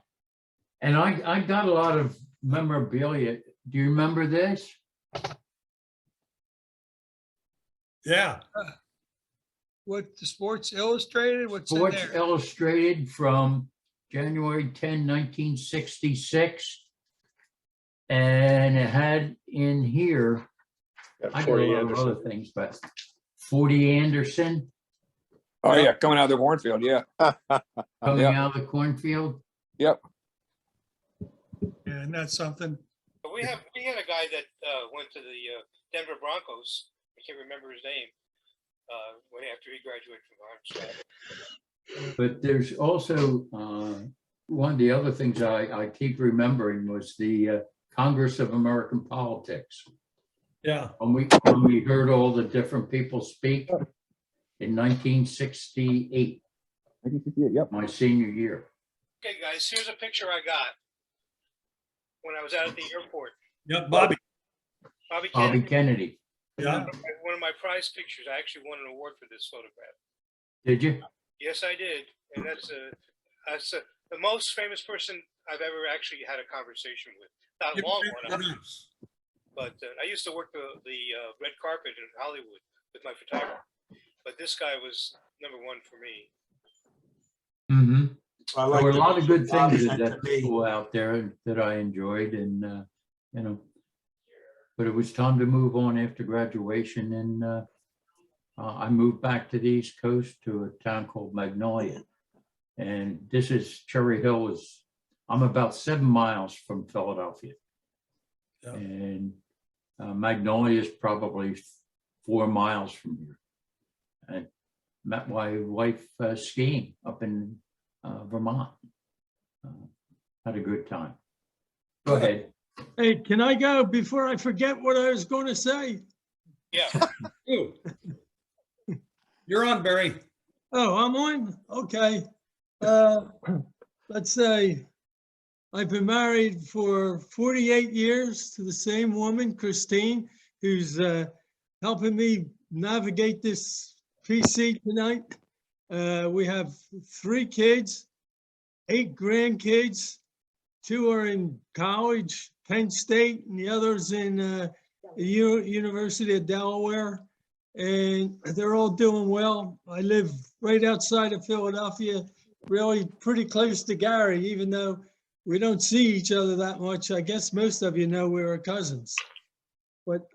And I got a lot of memorabilia. Do you remember this? Yeah. What, the Sports Illustrated? What's in Sports there? Illustrated from January 10, 1966. And it had in here, I got a lot of other things, but 40 Anderson Oh, yeah, coming out of the cornfield, yeah. coming Yep. out of the cornfield. Yep. Yeah, and that's something. But we had a guy that went to the Denver Broncos. I can't remember his name. Way after he graduated from Armstrong. But there's also one of the other things I keep remembering was the Congress of American Politics. Yeah. When we heard all the different people speak in 1968. 1968, yep. My senior year. Okay, guys, here's a picture I got when I was out at the airport. Yeah, Bobby. Bobby Bobby Kennedy. Kennedy. Yeah. One of my prize pictures. I actually won an award for this photograph. Did you? Yes, I did, and that's the most famous person I've ever actually had a conversation with. Not a long one, but I used to work the red carpet in Hollywood with my photographer. But this guy was number one for me. Mm-hmm. I There were a the lot of good picture Bobby things sent at to that me. school out there that I enjoyed, and you know, but it was time to move on after graduation, and I moved back to the East Coast to a town called Magnolia, and this is Cherry Hill. I'm about 7 miles from Philadelphia, Yeah. and Magnolia is probably 4 miles from here. I met my wife skiing up in Vermont. Had a good time. Go ahead. Hey, can I go before I forget what I was going to say? Yeah. Ooh. You're on, Barry. Oh, I'm on? Okay. Let's say I've been married for 48 years to the same woman, Christine, who's helping me navigate this PC tonight. We have 3 kids, 8 grandkids. 2 are in college, Penn State, and the others in the University of Delaware. and they're all doing well. I live right outside of Philadelphia, really pretty close to Gary, even though we don't see each other that much. I guess most of you know we were cousins. But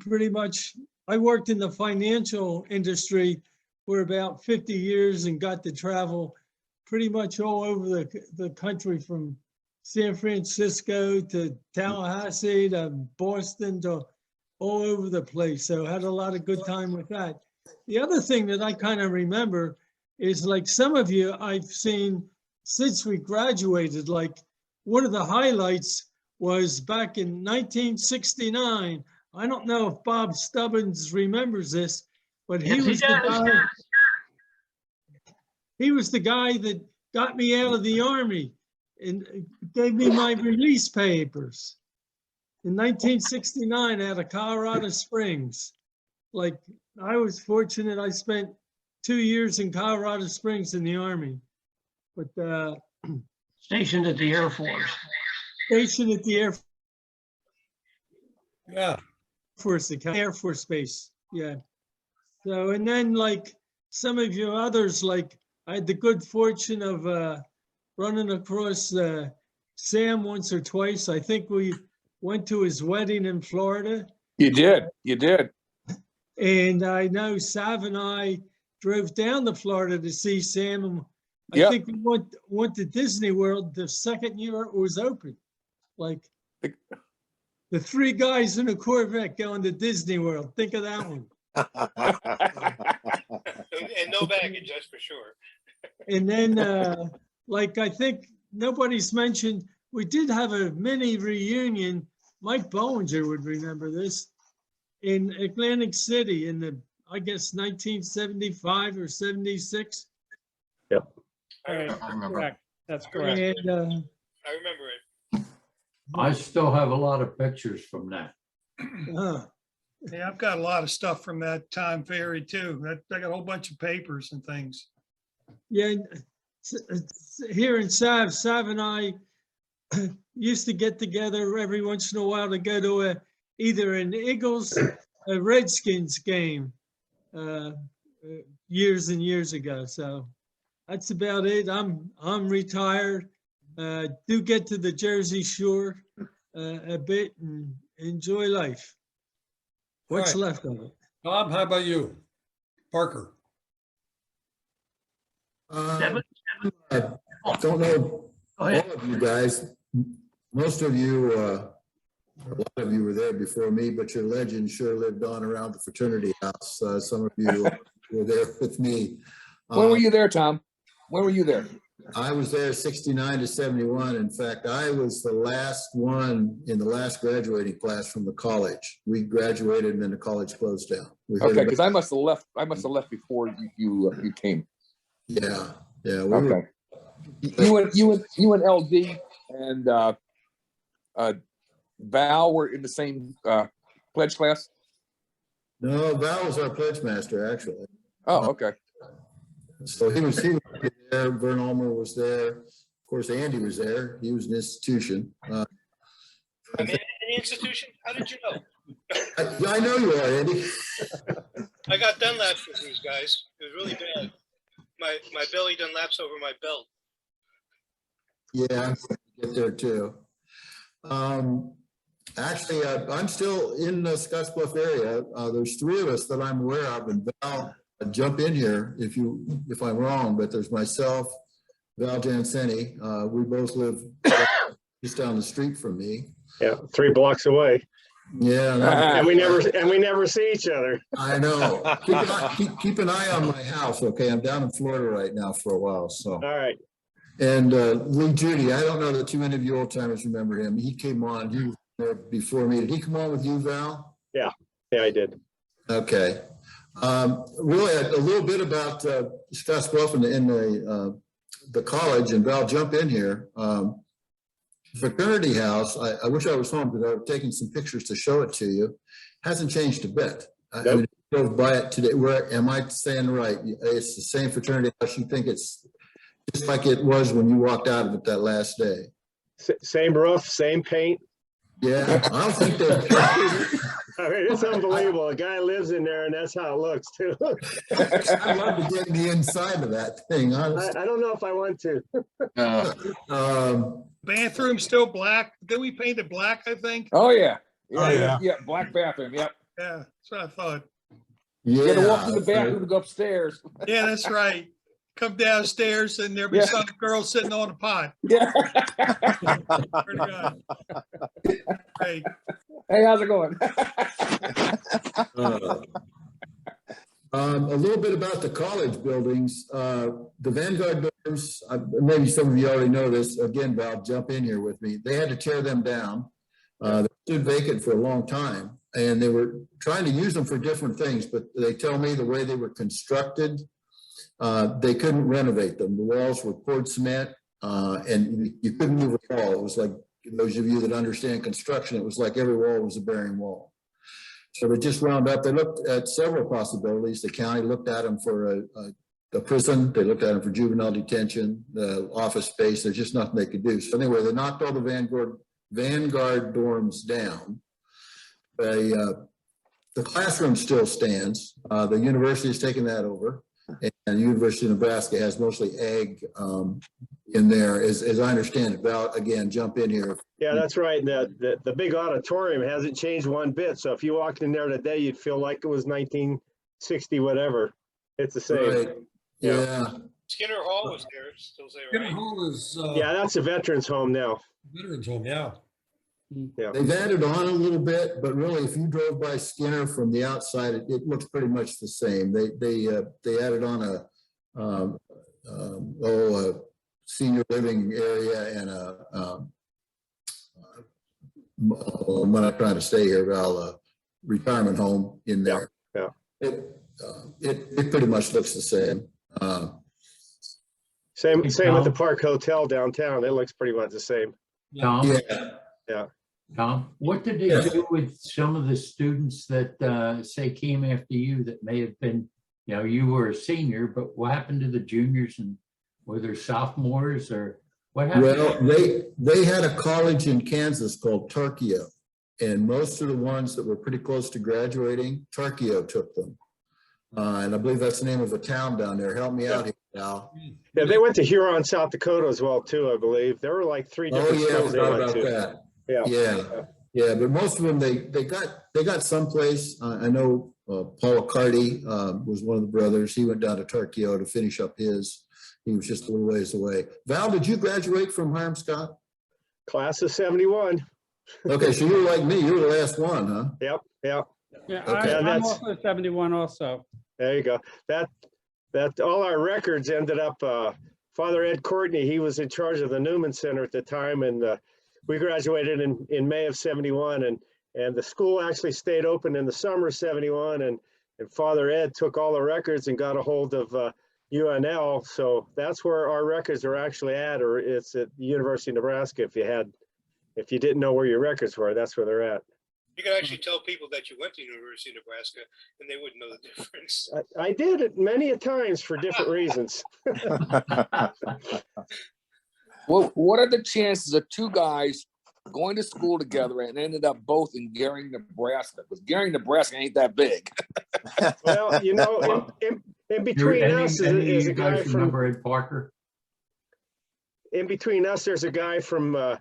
pretty much, I worked in the financial industry for about 50 years and got to travel pretty much all over the country, from San Francisco to Tallahassee to Boston to all over the place. So had a lot of good time with that. The other thing that I kind of remember is, like, some of you I've seen since we graduated. Like, one of the highlights was back in 1969. I don't know if Bob Stubbins remembers this, but he was the guy. He was the guy that got me out of the Army and gave me my release papers in 1969 out of Colorado Springs. Like, I was fortunate. I spent 2 years in Colorado Springs in the Army, but Stationed at the Air Force. Stationed at the Yeah. Air Force Base. Yeah. So, and then, like, some of you others, like, I had the good fortune of running across Sam once or twice. I think we went to his wedding in Florida. You did. And I know Sav and I drove down to Florida to see Sam. And I Yep. think we went to Disney World the second year it was open. Like, the three guys in a Corvette going to Disney World. Think of that one. And no baggage, that's for sure. And then, like, I think nobody's mentioned, we did have a mini reunion. Mike Bollinger would remember this, in Atlantic City in the, I guess, 1975 or 76. Yep. Correct. That's correct. And I remember it. I still have a lot of pictures from that. Yeah, I've got a lot of stuff from that time period too. I got a whole bunch of papers and things. yeah, here in Sav and I used to get together every once in a while to go to either an Eagles, a Redskins game years and years ago. So that's about it. I'm retired. Do get to the Jersey Shore a bit and enjoy life. What's Right. left of it? Tom, how about you? Parker? I don't know all of you guys. Most of you, a lot of you were there before me, but your legend sure lived on around the fraternity house. Some of you were there with me. When were you there, Tom? When were you there? I was there 69 to 71. In fact, I was the last one in the last graduating class from the college. We graduated and then the college closed down. We heard Okay, about- because I must have left before you came. Yeah. We Okay. You and LD and Val were in the same pledge class? No, Val was our pledge master, actually. Oh, okay. So he was there. Vern Ulmer was there. Of course, Andy was there. He was an institution. I'm in the institution? How did you know? I know you are, Andy. I got Dunlaps with these guys. It was really bad. My belly Dunlaps over my belt. Yeah, I'm going to get there too. Actually, I'm still in the Scottsbluff area. There's three of us that I'm aware of, and Val, jump in here if I'm wrong, but there's myself, Val Janseni. We both live just down the street from me. Yeah, 3 blocks away. Yeah. And we never see each other. I know. Keep an eye on my house, okay? I'm down in Florida right now for a while, so. All right. And Lee Judy, I don't know that too many of you old timers remember him. He came on, he was there before me. Did he come on with you, Val? Yeah, I did. Okay. Really, a little bit about Scottsbluff and the college, and Val, jump in here. Fraternity house, I wish I was home because I've taken some pictures to show it to you. Hasn't changed a bit. I mean, I drove by it today. Where am I saying right? It's the same fraternity house. You think it's just like it was when you walked out of it that last day. Same roof, same paint. Yeah, I don't think there's. I mean, It's unbelievable. A guy lives in there and that's how it looks too. I'd love to get the inside of that thing, honestly. I don't know if I want to. Bathroom still black. Then we painted black, I think. Oh, yeah. Oh, yeah. Yeah, black bathroom, yep. Yeah, that's what I thought. You had to walk to the that's right. bathroom to go upstairs. Yeah, that's right. Come downstairs and there'll be Yeah. some girl sitting on a pot. Yeah. Swear to God. Right. Hey, how's it going? A little bit about the college buildings. The Vanguard dorms, maybe some of you already know this. Again, Val, jump in here with me. They had to tear them down. They stood vacant for a long time, and they were trying to use them for different things, but they tell me the way they were constructed, they couldn't renovate them. The walls were poured cement, and you couldn't move a wall. It was like, those of you that understand construction, it was like every wall was a bearing wall. So they just wound up, they looked at several possibilities. The county looked at them for a prison. They looked at them for juvenile detention, the office space. There's just nothing they could do. So anyway, they knocked all the Vanguard dorms down. The classroom still stands. The university has taken that over. And the University of Nebraska has mostly ag in there, as I understand it. Val, again, jump in here. Yeah, that's right. The big auditorium hasn't changed one bit. So if you walked in there today, you'd feel like it was 1960, whatever. It's the same. Right. Yeah. Skinner Hall was there, still there, Skinner right? Hall is Yeah, that's a veterans home now. veterans home, yeah. Yeah. They've added on a little bit, but really, if you drove by Skinner from the outside, it looks pretty much the same. They added on a senior living area and I'm not trying to stay here, Val, retirement home in there. Yeah. It pretty much looks the same. Same with the Park Hotel downtown. It looks pretty much the same. Tom, Yeah. Tom, what did they do with some of the students that say came after you that may have been, you were a senior, but what happened to the juniors, and were there sophomores, or what happened? Well, they had a college in Kansas called Tarkio, and most of the ones that were pretty close to graduating, Tarkio took them. And I believe that's the name of a town down there. Help me out here, Al. Yeah, they went to Huron, South Dakota as well too, I believe. There were like 3 different schools they went to. That. Yeah. Yeah, but most of them they got someplace. I know Paul Carty was one of the brothers. He went down to Tarkio to finish up his. He was just a little ways away. Val, did you graduate from Hiram Scott? Class of 71. Okay, so you were like me. You were the last one, huh? Yep. Yeah, Okay. I'm also 71 also. There you go. That all our records ended up. Father Ed Courtney, he was in charge of the Newman Center at the time, and we graduated in May of 71, and the school actually stayed open in the summer of 71, and Father Ed took all the records and got a hold of UNL. So that's where our records are actually at, or it's at the University of Nebraska. If you didn't know where your records were, that's where they're at. You can actually tell people that you went to University of Nebraska and they wouldn't know the difference. I did it many a times for different reasons. Well, what are the chances of 2 guys going to school together and ended up both in Gering, Nebraska? Because Gering, Nebraska ain't that big. Well, in between us is a guy from Ed Parker. In between us, there's a guy from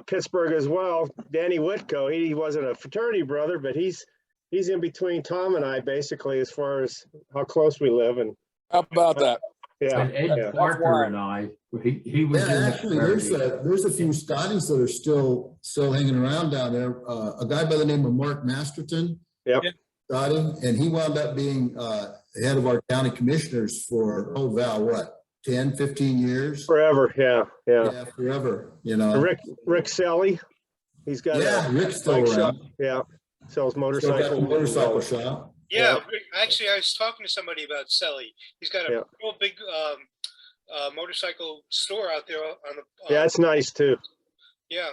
Pittsburgh as well, Danny Whitco. He wasn't a fraternity brother, but he's in between Tom and I, basically, as far as how close we live. And how about that? Yeah, But Ed Parker and I, he was in the Actually, there's a few Scotties that are still hanging around down there. A guy by the name of Mark Masterton. Yep. Scotty, and he wound up being head of our county commissioners for, Val, what, 10, 15 years? Forever, yeah, forever, Rick Selly, he's got Rick's still bike around. shop. Yeah, sells Still got the motorcycles. motorcycle shop. Yeah, actually, I was talking to somebody about Selly. He's got a real big motorcycle store out there on the. Yeah, it's nice too. Yeah.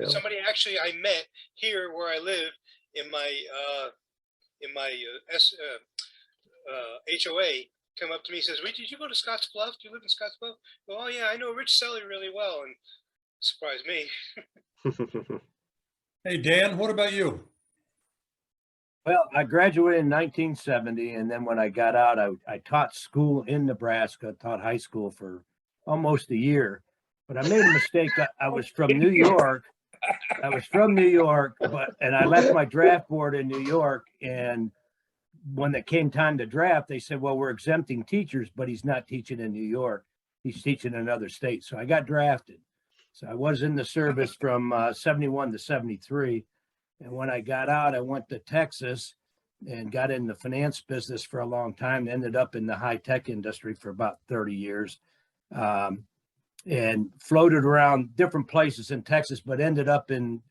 Somebody actually I met here where I live in my HOA come up to me and says, "Did you go to Scotts Bluff? Do you live in Scotts Bluff?" Well, oh yeah, I know Rich Selly really well, and surprised me. Hey, Dan, what about you? Well, I graduated in 1970, and then when I got out, I taught school in Nebraska, taught high school for almost a year. But I made a mistake. I was from New York. And I left my draft board in New York. And when it came time to draft, they said, well, we're exempting teachers, but he's not teaching in New York. He's teaching in another state. So I got drafted. So I was in the service from 71 to 73. And when I got out, I went to Texas and got in the finance business for a long time, ended up in the high tech industry for about 30 years, and floated around different places in Texas, but ended up in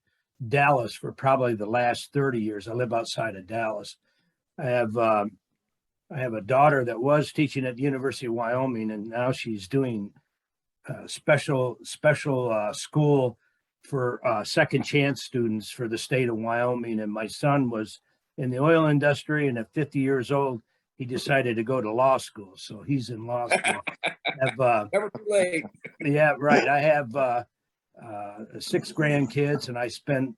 Dallas for probably the last 30 years. I live outside of Dallas. I have a daughter that was teaching at the University of Wyoming, and now she's doing special school for second chance students for the state of Wyoming. And my son was in the oil industry, and at 50 years old, he decided to go to law school. So he's in law school. Never too late. Yeah, right. I have 6 grandkids, and I spent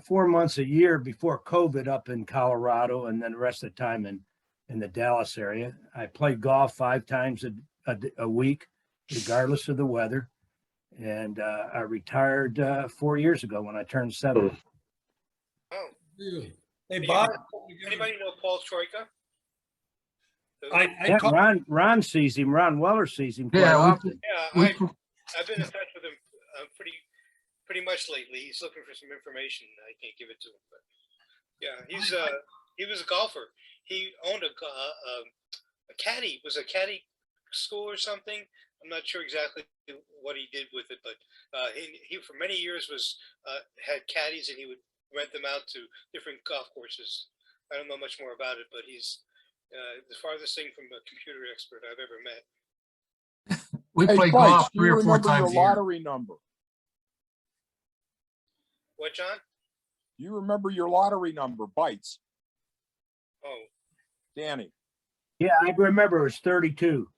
4 months a year before COVID up in Colorado, and then the rest of the time in the Dallas area. I played golf 5 times a week, regardless of the weather. And I retired 4 years ago when I turned 70. Oh, Really? Hey, Bob. anybody know Paul Troika? Yeah, Ron sees him. Ron Weller sees him quite Yeah, often. Yeah, I've been in touch with him pretty much lately. He's looking for some information. I can't give it to him, but yeah, he was a golfer. He owned a caddy. Was a caddy school or something. I'm not sure exactly what he did with it, but he for many years had caddies, and he would rent them out to different golf courses. I don't know much more about it, but he's the farthest thing from a computer expert I've ever met. We Hey, play Bites, golf do 3 you or 4 remember your times a year. lottery number? What, John? You remember your lottery number, Bites? Oh, Danny. Yeah, I remember it was 32.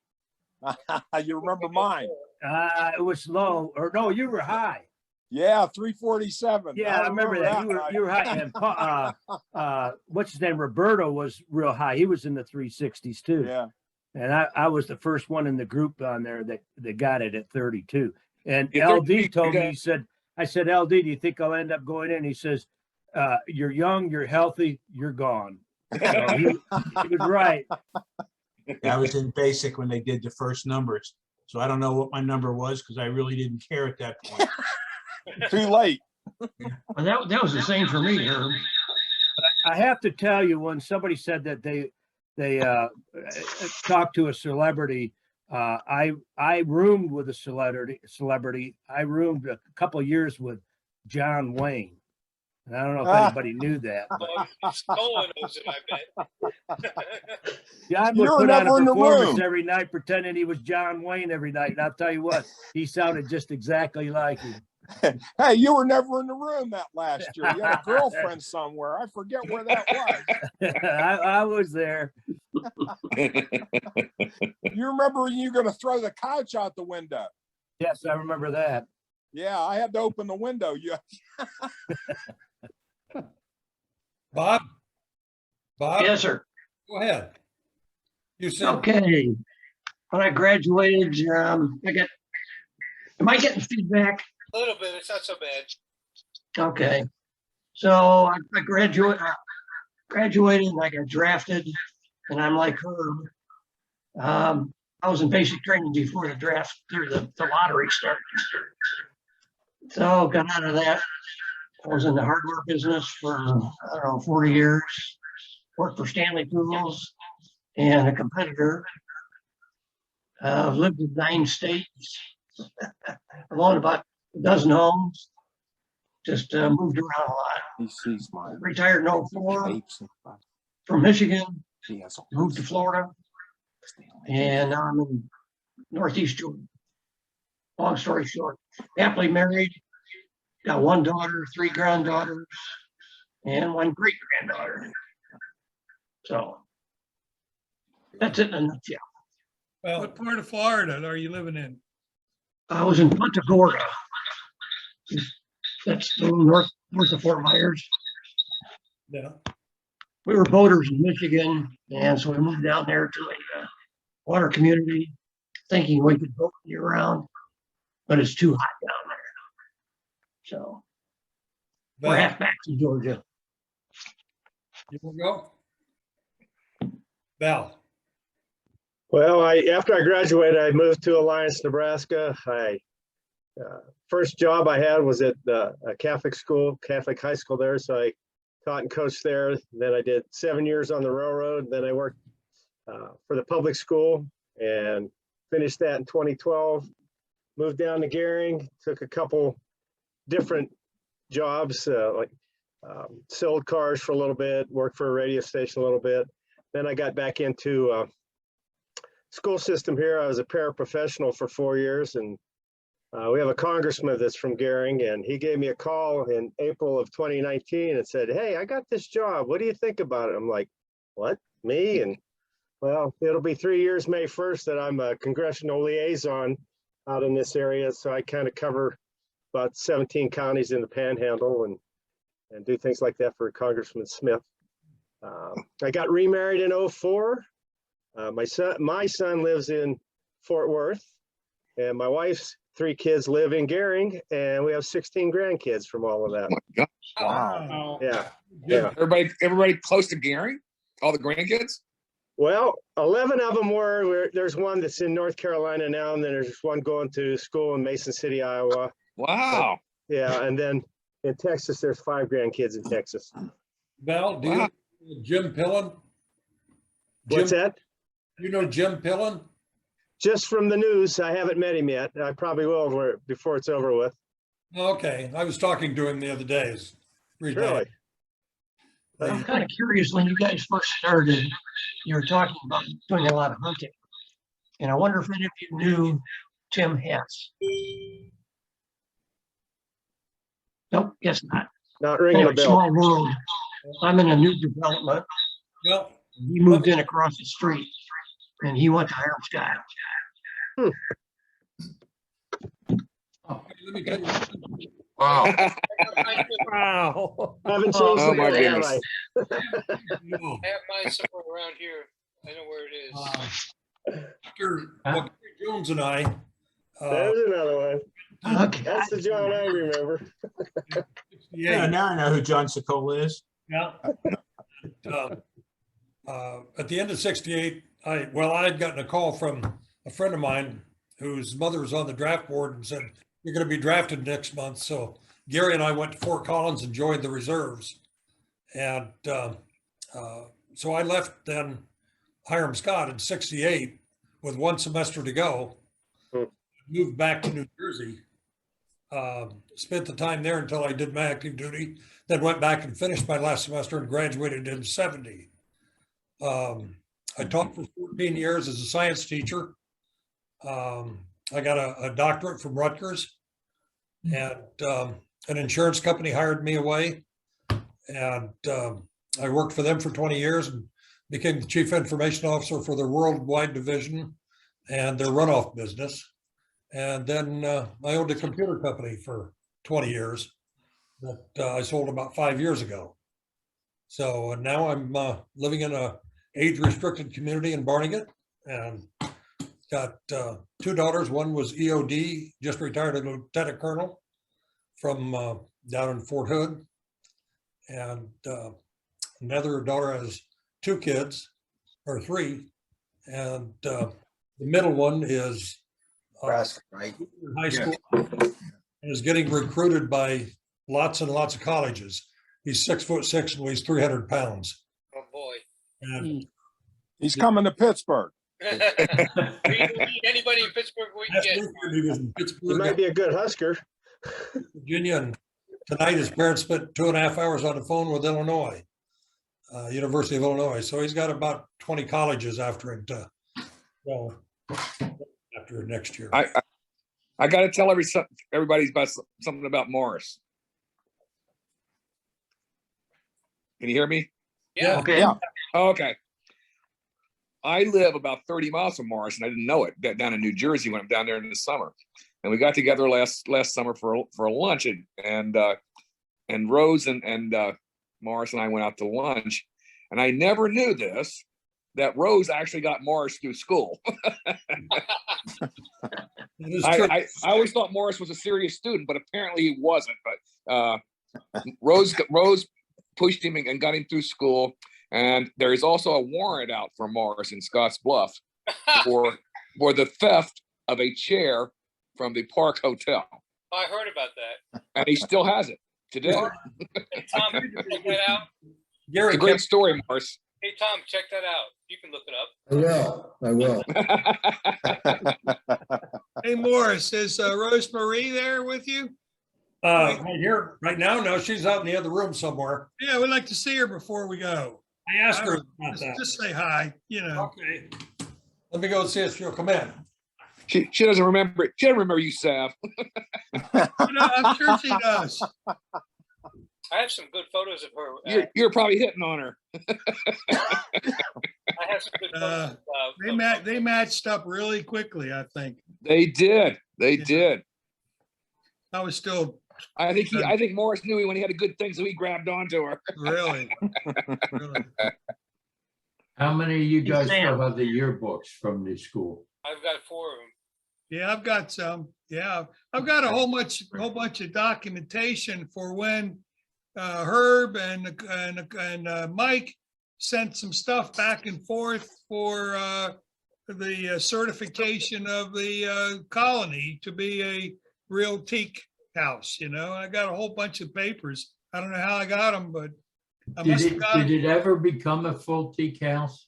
You remember mine? It was low, or no, you were high. Yeah, 347. Yeah, I remember that. You were high. And what's his name? Roberto was real high. He was in the 360s too. Yeah. And I was the first one in the group on there that got it at 32. And Yeah, LD told me, I said, LD, do you think I'll end up going in? He says, you're young, you're healthy, you're gone. So he was right. I was in basic when they did the first numbers. So I don't know what my number was because I really didn't care at that point. Too late. Well, that was the same for me, Herb. I have to tell you, when somebody said that they talked to a celebrity, I roomed with a celebrity. I roomed a couple of years with John Wayne. And I don't know if anybody knew that. But Stolen knows it, I bet. John would put on a performance every night, pretending he was John Wayne every night. And I'll tell you what, he sounded just exactly like him. Hey, you were never in the room that last year. You had a girlfriend somewhere. I forget where that was. I was there. You remember when you were going to throw the couch out the window? Yes, I remember that. Yeah, I had to open the window. Bob? Yes, sir. Go ahead. You said. Okay. When I graduated, am I getting feedback? A little bit. It's not so bad. Okay. So I graduated and I got drafted, and I'm like Herb. I was in basic training before the draft, through the lottery started. So got out of that. I was in the hardware business for, 40 years. Worked for Stanley Tools and a competitor. Lived in 9 states. I owned about a dozen homes. Just moved around a lot. He sees mine. Retired in 04 from Michigan. Moved to Florida. And now I'm in Northeast Georgia. Long story short, happily married. Got 1 daughter, 3 granddaughters, and 1 great granddaughter. So that's it in a nutshell. Well, what part of Florida are you living in? I was in Punta Gorda. That's a little north of Fort Myers. Yeah. we were boaters in Michigan, and so we moved down there to a water community, thinking we could boat year round, but it's too hot down there. So we're Val, half back to Georgia. you want to go? Val, Well, after I graduated, I moved to Alliance, Nebraska. First job I had was at a Catholic school, Catholic high school there. So I taught and coached there. Then I did 7 years on the railroad. Then I worked for the public school and finished that in 2012. Moved down to Gering, took a couple different jobs, sold cars for a little bit, worked for a radio station a little bit. Then I got back into school system here. I was a paraprofessional for 4 years, and we have a congressman that's from Gering, and he gave me a call in April of 2019 and said, "Hey, I got this job. What do you think about it?" I'm like, "What, me?" And well, it'll be 3 years, May 1st, that I'm a congressional liaison out in this area. So I kind of cover about 17 counties in the Panhandle and do things like that for Congressman Smith. I got remarried in 2004. My son lives in Fort Worth, and my wife's 3 kids live in Gering, and we have 16 grandkids from all of that. Oh my gosh. wow. Yeah. Everybody close to Gary? All the grandkids? Well, 11 of them were. There's one that's in North Carolina now, and then there's one going to school in Mason City, Iowa. Wow. Yeah, and then in Texas, there's 5 grandkids in Texas. Val, do you know Jim Pillen? What's that? You know Jim Pillen? Just from the news. I haven't met him yet. I probably will before it's over with. Okay, I was talking to him the other day. Really? I'm kind of curious, when you guys first started, you were talking about doing a lot of hunting. And I wonder if any of you knew Tim Hess. Nope, guess not. Not ringing a Anyway, bell. small world. I'm in a new development. Well, He moved in across the street, and he went to Hiram Scott. let me tell you. Wow. Wow. Haven't changed Oh, the my name, have goodness. I? I have mine somewhere around here. I know where it is. Gary Jones and I, There's another one. Okay. That's the John I remember. Yeah, now I know who John Sokola is. Yeah. At the end of 68, I had gotten a call from a friend of mine whose mother was on the draft board and said, "You're going to be drafted next month." So Gary and I went to Fort Collins and joined the reserves. And so I left then Hiram Scott in 68 with 1 semester to go, moved back to New Jersey, spent the time there until I did my active duty, then went back and finished my last semester and graduated in 70. I taught for 14 years as a science teacher. I got a doctorate from Rutgers, and an insurance company hired me away, and I worked for them for 20 years and became the chief information officer for their worldwide division and their runoff business. And then I owned a computer company for 20 years that I sold about 5 years ago. So now I'm living in a age-restricted community in Barnegat, and got 2 daughters. One was EOD, just retired a lieutenant colonel from down in Fort Hood. And another daughter has 2 kids, or 3. And the middle one is Right. in high school and is getting recruited by lots and lots of colleges. He's 6'6" and weighs 300 pounds. Oh, boy. And He's coming to Pittsburgh. Anybody in Pittsburgh we can last get. weekend he was in He Pittsburgh, might be a good Husker. Virginia, and tonight his parents spent 2.5 hours on the phone with Illinois, University of Illinois. So he's got about 20 colleges after him to go after next year. I got to tell everybody about something about Morris. Can you hear me? Yeah. Okay. Yeah. Okay. I live about 30 miles from Morris, and I didn't know it. Down in New Jersey when I'm down there in the summer, and we got together last summer for a lunch, and Rose and Morris and I went out to lunch, And I never knew this, that Rose actually got Morris through school. I always thought Morris was a serious student, but apparently he wasn't. But Rose pushed him and got him through school. And there is also a warrant out for Morris in Scotts Bluff for the theft of a chair from the Park Hotel. I heard about that. And he still has it today. Hey, Tom, check that out. It's a great story, Morris. Hey, Tom, check that out. You can look it up. I will. Hey, Morris, is Rose Marie there with you? Right here, right now? No, she's out in the other room somewhere. Yeah, we'd like to see her before we go. I asked her about that. Just say hi, you know. Okay. Let me go see if she'll come in. She doesn't remember it. She doesn't remember you, Sav. I'm sure she does. I have some good photos of her. You're probably hitting on her. I have some good photos. They matched up really quickly, I think. They did. They did. I was still. I think Morris knew when he had a good thing, so he grabbed onto her. Really? Really? How many of you guys Sam. still have the yearbooks from the school? I've got 4 of them. Yeah, I've got some. Yeah, I've got a whole bunch of documentation for when Herb and Mike sent some stuff back and forth for the certification of the colony to be a real teak house. You know, I got a whole bunch of papers. I don't know how I got them, but I must have got them. Did it ever become a full teak house?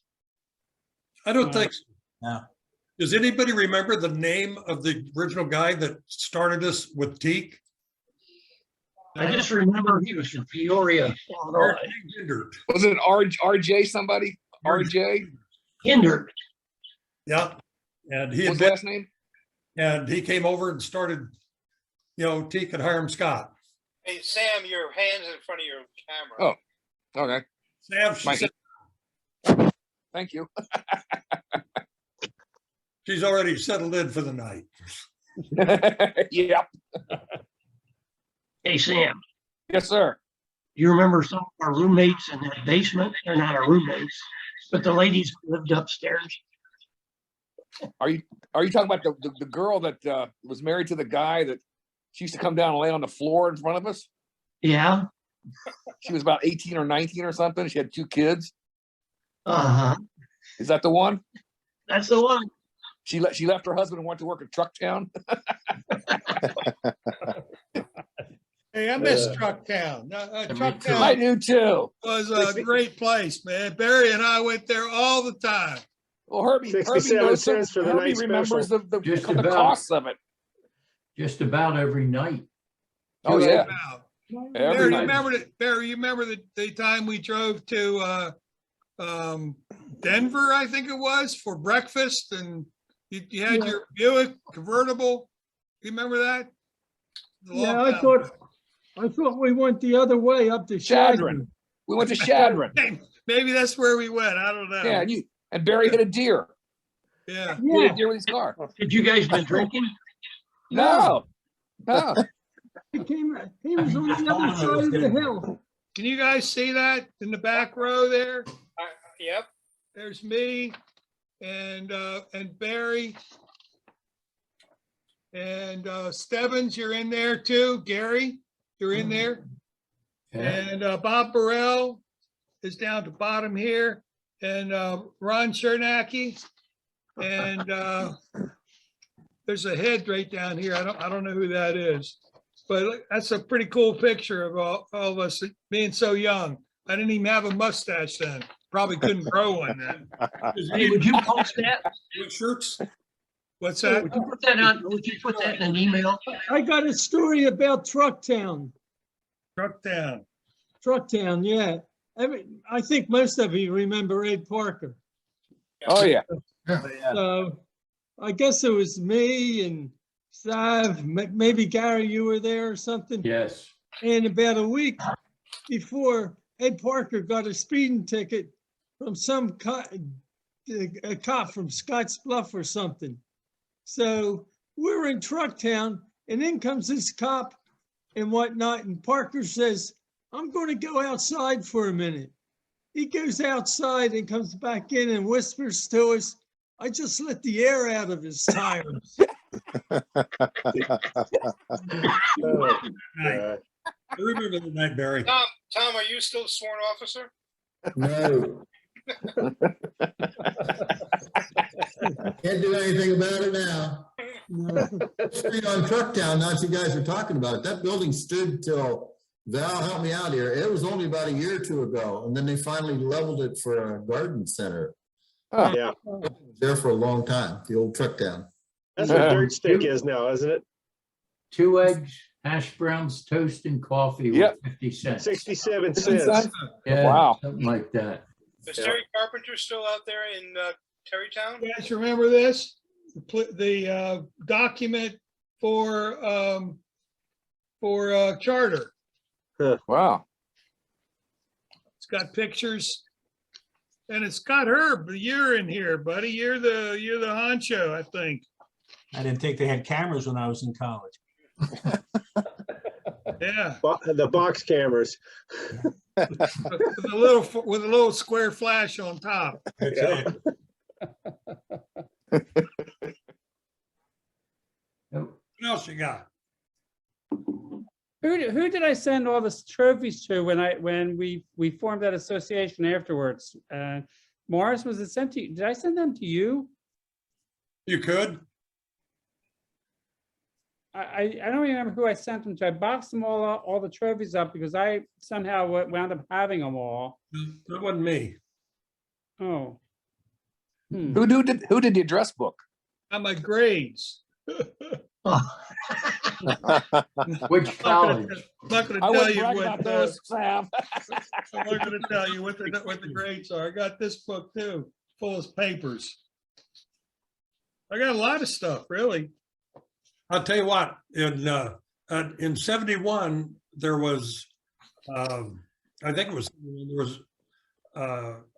I don't think so. No. Does anybody remember the name of the original guy that started this with teak? I just remember he was from Peoria, Illinois. Was it RJ somebody? RJ? Hindered. Yeah. And he What's his last name? And he came over and started, teak at Hiram Scott. Hey, Sam, your hand's in front of your camera. Oh, okay. Sam, she said, thank you. She's already settled in for the night. Yep. Hey, Sam. Yes, sir. You remember some of our roommates in that basement? They're not our roommates, but the ladies lived upstairs. Are you talking about the girl that was married to the guy that she used to come down and lay on the floor in front of us? Yeah. She was about 18 or 19 or something. She had 2 kids. Uh-huh. Is that the one? That's the one. She left her husband and went to work at Trucktown. Hey, I miss Trucktown. Trucktown I do too. was a great place, man. Barry and I went there all the time. Well, Herbie 67 cents for the night remembers special. the costs of it. Just about every night. Oh yeah. Barry, you remember the time we drove to Denver, I think it was, for breakfast, and you had your Buick convertible. You remember that? Yeah, I thought we went the other way up to Shadron. We went to Shadron. Maybe that's where we went. I don't know. Yeah, and Barry hit a deer. Yeah. He hit a deer with his car. Did you guys been drinking? No. He was on the other side of the hill. Can you guys see that in the back row there? Yep. There's me and Barry. And Stebbins, you're in there too. Gary, you're in there. And Bob Burrell is down at the bottom here. And Ron Chernacki. And there's a head right down here. I don't know who that is. But that's a pretty cool picture of all of us being so young. I didn't even have a mustache then. Probably couldn't grow one then. Hey, would you post that? Shirts? What's that? Would you put that on? Would you put that in an email? I got a story about Trucktown. Trucktown, yeah. I think most of you remember Ed Parker. Oh yeah. So I guess it was me and Sav, maybe Gary, you were there or something. Yes. And about a week before, Ed Parker got a speeding ticket from a cop from Scotts Bluff or something. So we're in Trucktown, and in comes this cop and whatnot, and Parker says, "I'm going to go outside for a minute." he goes outside and comes back in and whispers to us, I just let the air out of his tires. I remember the night, Barry. Tom, are you still a sworn officer? No. Can't do anything about it now. Street on Trucktown, now that you guys are talking about it, that building stood till, Val, help me out here. It was only about a year or two ago, and then they finally leveled it for a garden center. Oh, yeah. It was there for a long time, the old Trucktown. That's what Dirt Stick is now, isn't it? 2 eggs, hash browns, toast, and coffee with Yep. 50 cents. 67 cents. Yeah, Wow. something like that. Is Terry Carpenter still out there in Terrytown? You guys remember this? The document for charter. Wow. It's got pictures. And it's got Herb, you're in here, buddy. You're the honcho, I think. I didn't think they had cameras when I was in college. Yeah. The box cameras. with a little square flash on top. Yeah. What else you got? Who did I send all the trophies to when we formed that association afterwards? Morris, was it sent to you? Did I send them to you? You could. I don't remember who I sent them to. I boxed them all the trophies up because I somehow wound up having them all. That wasn't me. Oh. Who did the address book? On my grades. Which college? I'm not going to I tell wouldn't you brag what. about those, Sam. I'm not going to tell you what the grades are. I got this book too, full of papers. I got a lot of stuff, really. I'll tell you what, in 71, there was, I think it was, there was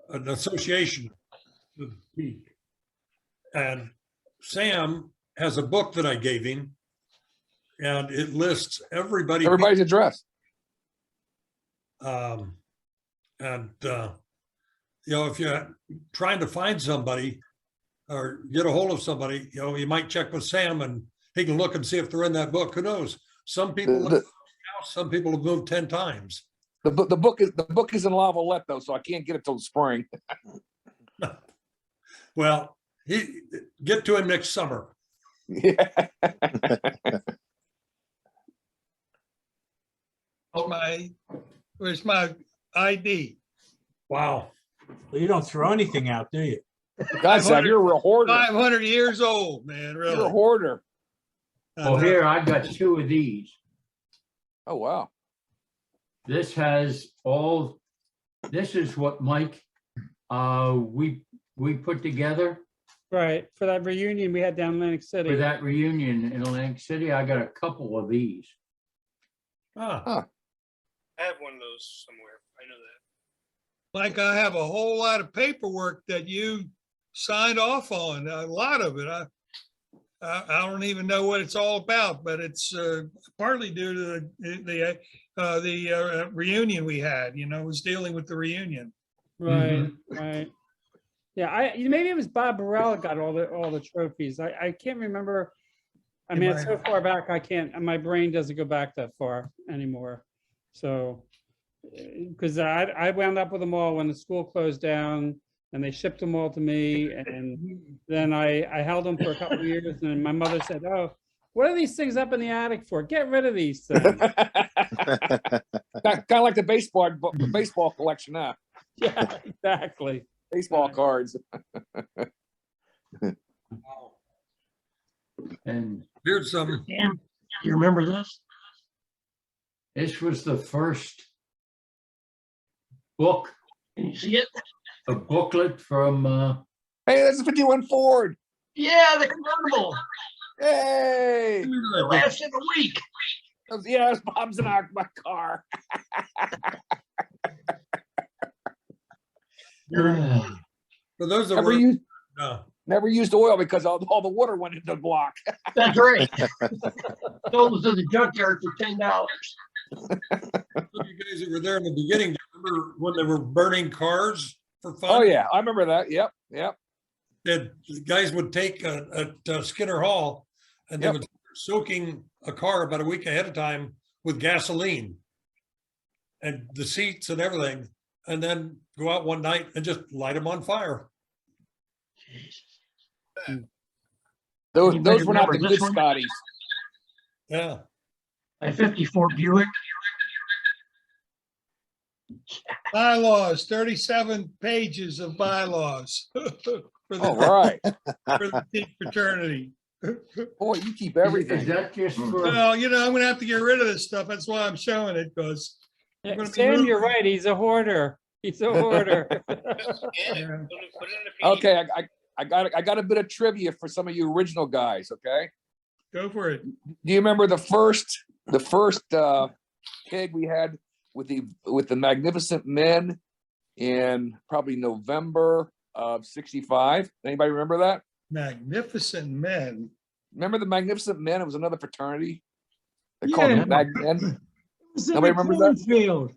an association with Peak. And Sam has a book that I gave him, and it lists everybody's address. You know, if you're trying to find somebody or get a hold of somebody, you know, you might check with Sam and he can look and see if they're in that book. Who knows? Some people live in the house, some people have moved 10 times. The book is in Lavalette though, so I can't get it till spring. Well, get to him next summer. Yeah. Where's my ID? Wow. Well, you don't throw anything out, do you? God, Sam, you're a real hoarder. 500 years old, man, really. You're a hoarder. Oh, here, I got 2 of these. Oh, wow. This has all, this is what Mike, we put together Right, for that reunion we had down in Atlantic City. for that reunion in Atlantic City. I got a couple of these. Ah. I have one of those somewhere. I know that. Like I have a whole lot of paperwork that you signed off on, a lot of it. I don't even know what it's all about, but it's partly due to the reunion we had, you know, it was dealing with the reunion. Right, right. Yeah, maybe it was Bob Burrell got all the trophies. I can't remember. I mean, it's so far back, I can't, my brain doesn't go back that far anymore. So, because I wound up with them all when the school closed down and they shipped them all to me. And then I held them for a couple of years and my mother said, oh, what are these things up in the attic for? Get rid of these things. Kind of like the baseball collection now. Yeah, exactly. Baseball cards. And here's some. Dan, you remember this? This was the first book. Can you see it? A booklet from, Hey, that's a 51 Ford. Yeah, the convertible. Hey. It lasted a week. Yeah, it's Bob's in my car. For those that never used oil because all the water went into the block. That's right. Sold it to the junkyard for $10. you guys that were there in the beginning, remember when they were burning cars for fun? Oh, yeah, I remember that. Yep, yep. That the guys would take at Skinner Hall and they Yep. would start soaking a car about a week ahead of time with gasoline and the seats and everything, and then go out one night and just light them on fire. Those Anybody were not the remember good this one? Scotties. Yeah. A 54 Buick. Bylaws, 37 pages of bylaws. For All the, right. for the Peak fraternity. Boy, you keep Is everything. that just for, Well, you know, I'm gonna have to get rid of this stuff. That's why I'm showing it, because Yeah, gonna be Sam, you're moving. right. He's a hoarder. He's a hoarder. Scan it, put it in a PDF. Okay, I got a bit of trivia for some of you original guys, okay? Go for it. Do you remember the first keg we had with the Magnificent Men in probably November of '65? Anybody remember that? Magnificent men. Remember the Magnificent Men? It was another fraternity. They Yeah. called them Mag Men. It was in Nobody the remembers that? cornfield.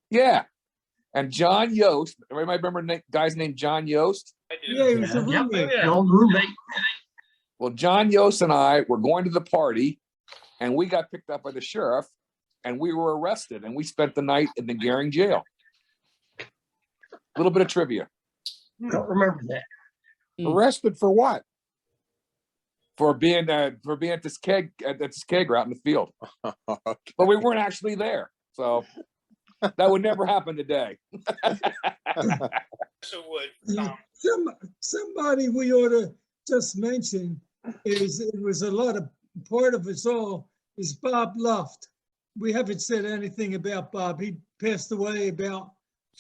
Yeah. And John Yost. Everybody remember guy's named John Yost? I do. Yeah, he was a Yeah. roommate. The old roommate. Well, John Yost and I were going to the party, and we got picked up by the sheriff, and we were arrested, and we spent the night in the Gehring jail. A little bit of trivia. Don't remember that. Arrested for what? For being at this keg out in the field, but we weren't actually there, so that would never happen today. So would, Somebody we ought to just mention is, it was a lot of, part of us all is Bob Luft. We haven't said anything about Bob. He passed away about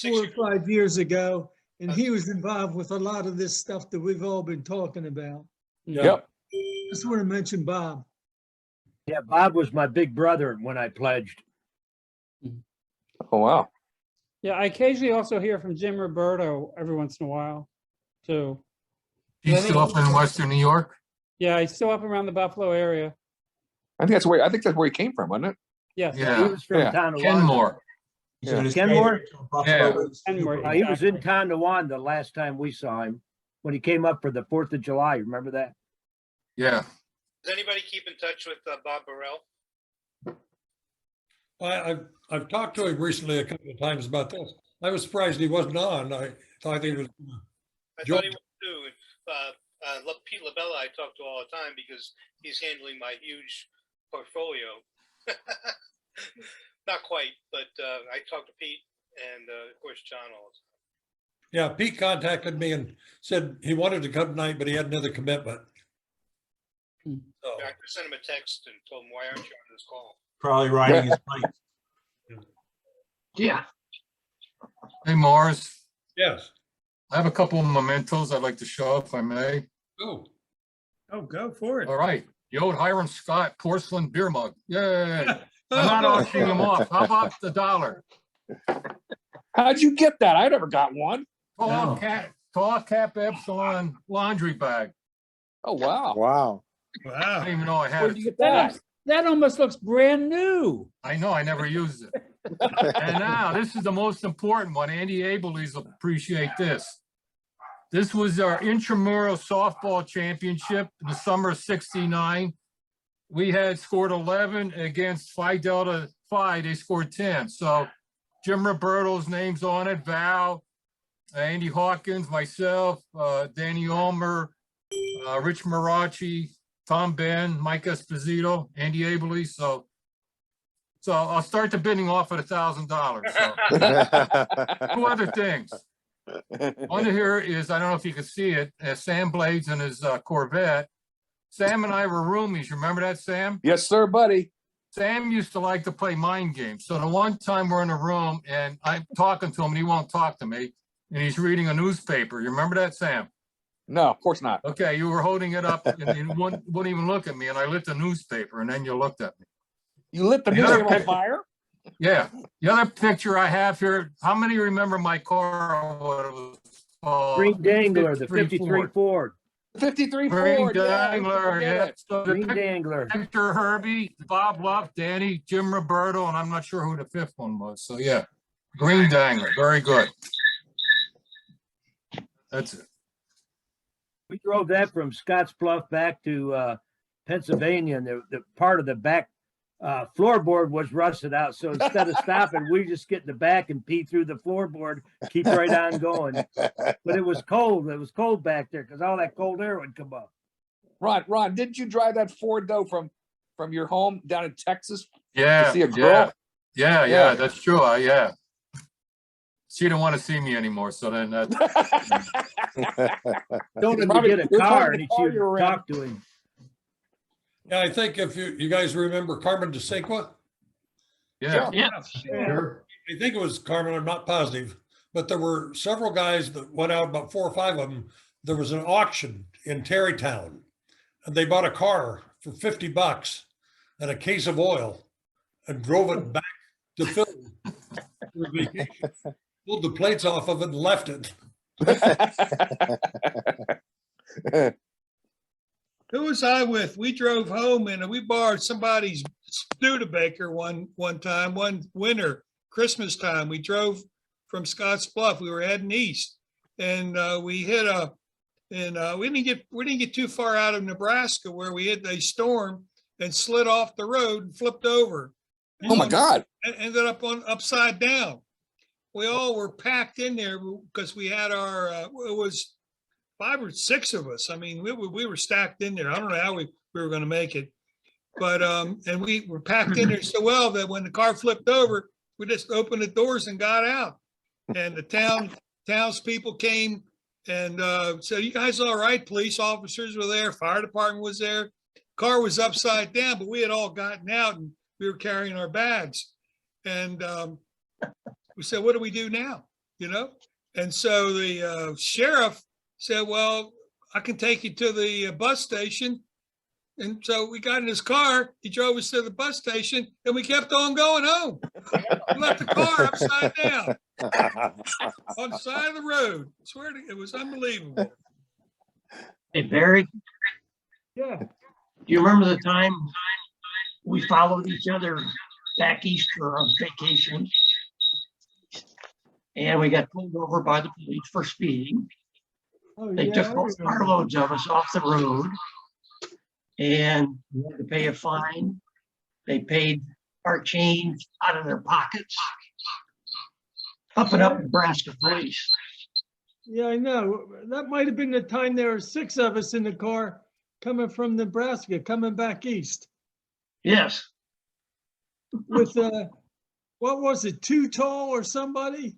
4 or 5 years ago, and he was involved with a lot of this stuff that we've all been talking about. Yep. Just want to mention Bob. Yeah, Bob was my big brother when I pledged. Oh wow. Yeah, I occasionally also hear from Jim Roberto every once in a while, too. He's still up in Western New York? Yeah, he's still up around the Buffalo area. I think that's where he came from, wasn't it? Yes. He Yeah, was from Yeah. Tonawanda. Kenmore. He's on his Kenmore? way to Buffalo. Kenmore, He was in exactly. Tonawanda last time we saw him, when he came up for the 4th of July. Remember that? Yeah. does anybody keep in touch with Bob Burrell? I've talked to him recently a couple of times about this. I was surprised he wasn't on. I thought he was. I thought he would too. Pete LaBella I talk to all the time because he's handling my huge portfolio. Not quite, but I talk to Pete and of course John all the time. Yeah, Pete contacted me and said he wanted to come tonight, but he had another commitment. So, I sent him a text and told him, why aren't you on this call? Probably riding his bike. Yeah. Hey, Morris, yes. I have a couple of mementos I'd like to show if I may. Oh, Oh, go for it. All right, the old Hiram Scott porcelain beer mug. Yay. I'm not auctioning them off. How about the $1? How'd you get that? I never got one. Tall cap Epsilon laundry bag. Oh wow. Wow. I Wow. didn't even know I had Where'd it. you get that? That almost looks brand new. I know, I never used it. And now, this is the most important one. Andy Abelys will appreciate this. This was our intramural softball championship in the summer of '69. We had scored 11 against Phi Delta Phi. They scored 10. So Jim Roberto's name's on it, Val, Andy Hawkins, myself, Danny Ulmer, Rich Marachi, Tom Ben, Mike Esposito, Andy Abelys. So I'll start the bidding off at $1,000. So 2 other things. One here is, I don't know if you can see it, Sam Blades and his Corvette. Sam and I were roomies. You remember that, Sam? Yes, sir, buddy. Sam used to like to play mind games. So the one time we're in a room and I'm talking to him and he won't talk to me and he's reading a newspaper. You remember that, Sam? No, of course not. Okay, you were holding it up and you wouldn't even look at me and I lit the newspaper and then you looked at me. You lit the newspaper on fire? Yeah. The other picture I have here, how many remember my car? What it was called? Green Dangler, the 53 Ford. 53 Green Ford. Dangler, Yeah, yeah. So the Green Dangler. Victor Herbie, Bob Love, Danny, Jim Roberto, and I'm not sure who the 5th one was. So yeah. Green Dangler, very good. That's it. We drove that from Scottsbluff back to Pennsylvania, and the part of the back floorboard was rusted out. So instead of stopping, we just get in the back and pee through the floorboard, keep right on going. But it was cold. It was cold back there because all that cold air would come up. Ron, didn't you drive that Ford though from your home down in Texas? Yeah, To see a girl? yeah, that's true. Yeah. She didn't want to see me anymore, so then that. Told him to Probably- get a it was car probably and the car she you were would in. talk to him. Yeah, I think if you guys remember Carmen DeSinqua, Yeah. Yeah. Sure. I think it was Carmen, I'm not positive, but there were several guys that went out, about 4 or 5 of them. There was an auction in Terrytown, and they bought a car for $50 and a case of oil and drove it back to Philly for vacation. Pulled the plates off of it and left it. Who was I with? We drove home and we borrowed somebody's Studebaker one time, one winter, Christmas time. We drove from Scottsbluff. We were heading east, and we hit we didn't get too far out of Nebraska where we hit a storm and slid off the road and flipped over. Oh my God. And ended up upside down. We all were packed in there because we had our it was 5 or 6 of us. I mean, we were stacked in there. I don't know how we were going to make it, but and we were packed in there so well that when the car flipped over, we just opened the doors and got out. And the townspeople came and said, "You guys all right?" Police officers were there. Fire department was there. Car was upside down, but we had all gotten out and we were carrying our bags. And we said, "What do we do now?" You know? And so the sheriff said, "Well, I can take you to the bus station." And so we got in his car. He drove us to the bus station and we kept on going home. We left the car upside down on the side of the road. I swear to, it was unbelievable. Hey, Barry, Yeah. do you remember the time we followed each other back east for a vacation? And we got pulled over by the police for speeding. Oh, They yeah, took I both remember. carloads of us off the road. And we had to pay a fine. They paid our change out of their pockets. Up and up Nebraska police. Yeah, I know. That might have been the time there were 6 of us in the car coming from Nebraska, coming back east Yes, with, what was it, Too Tall or somebody?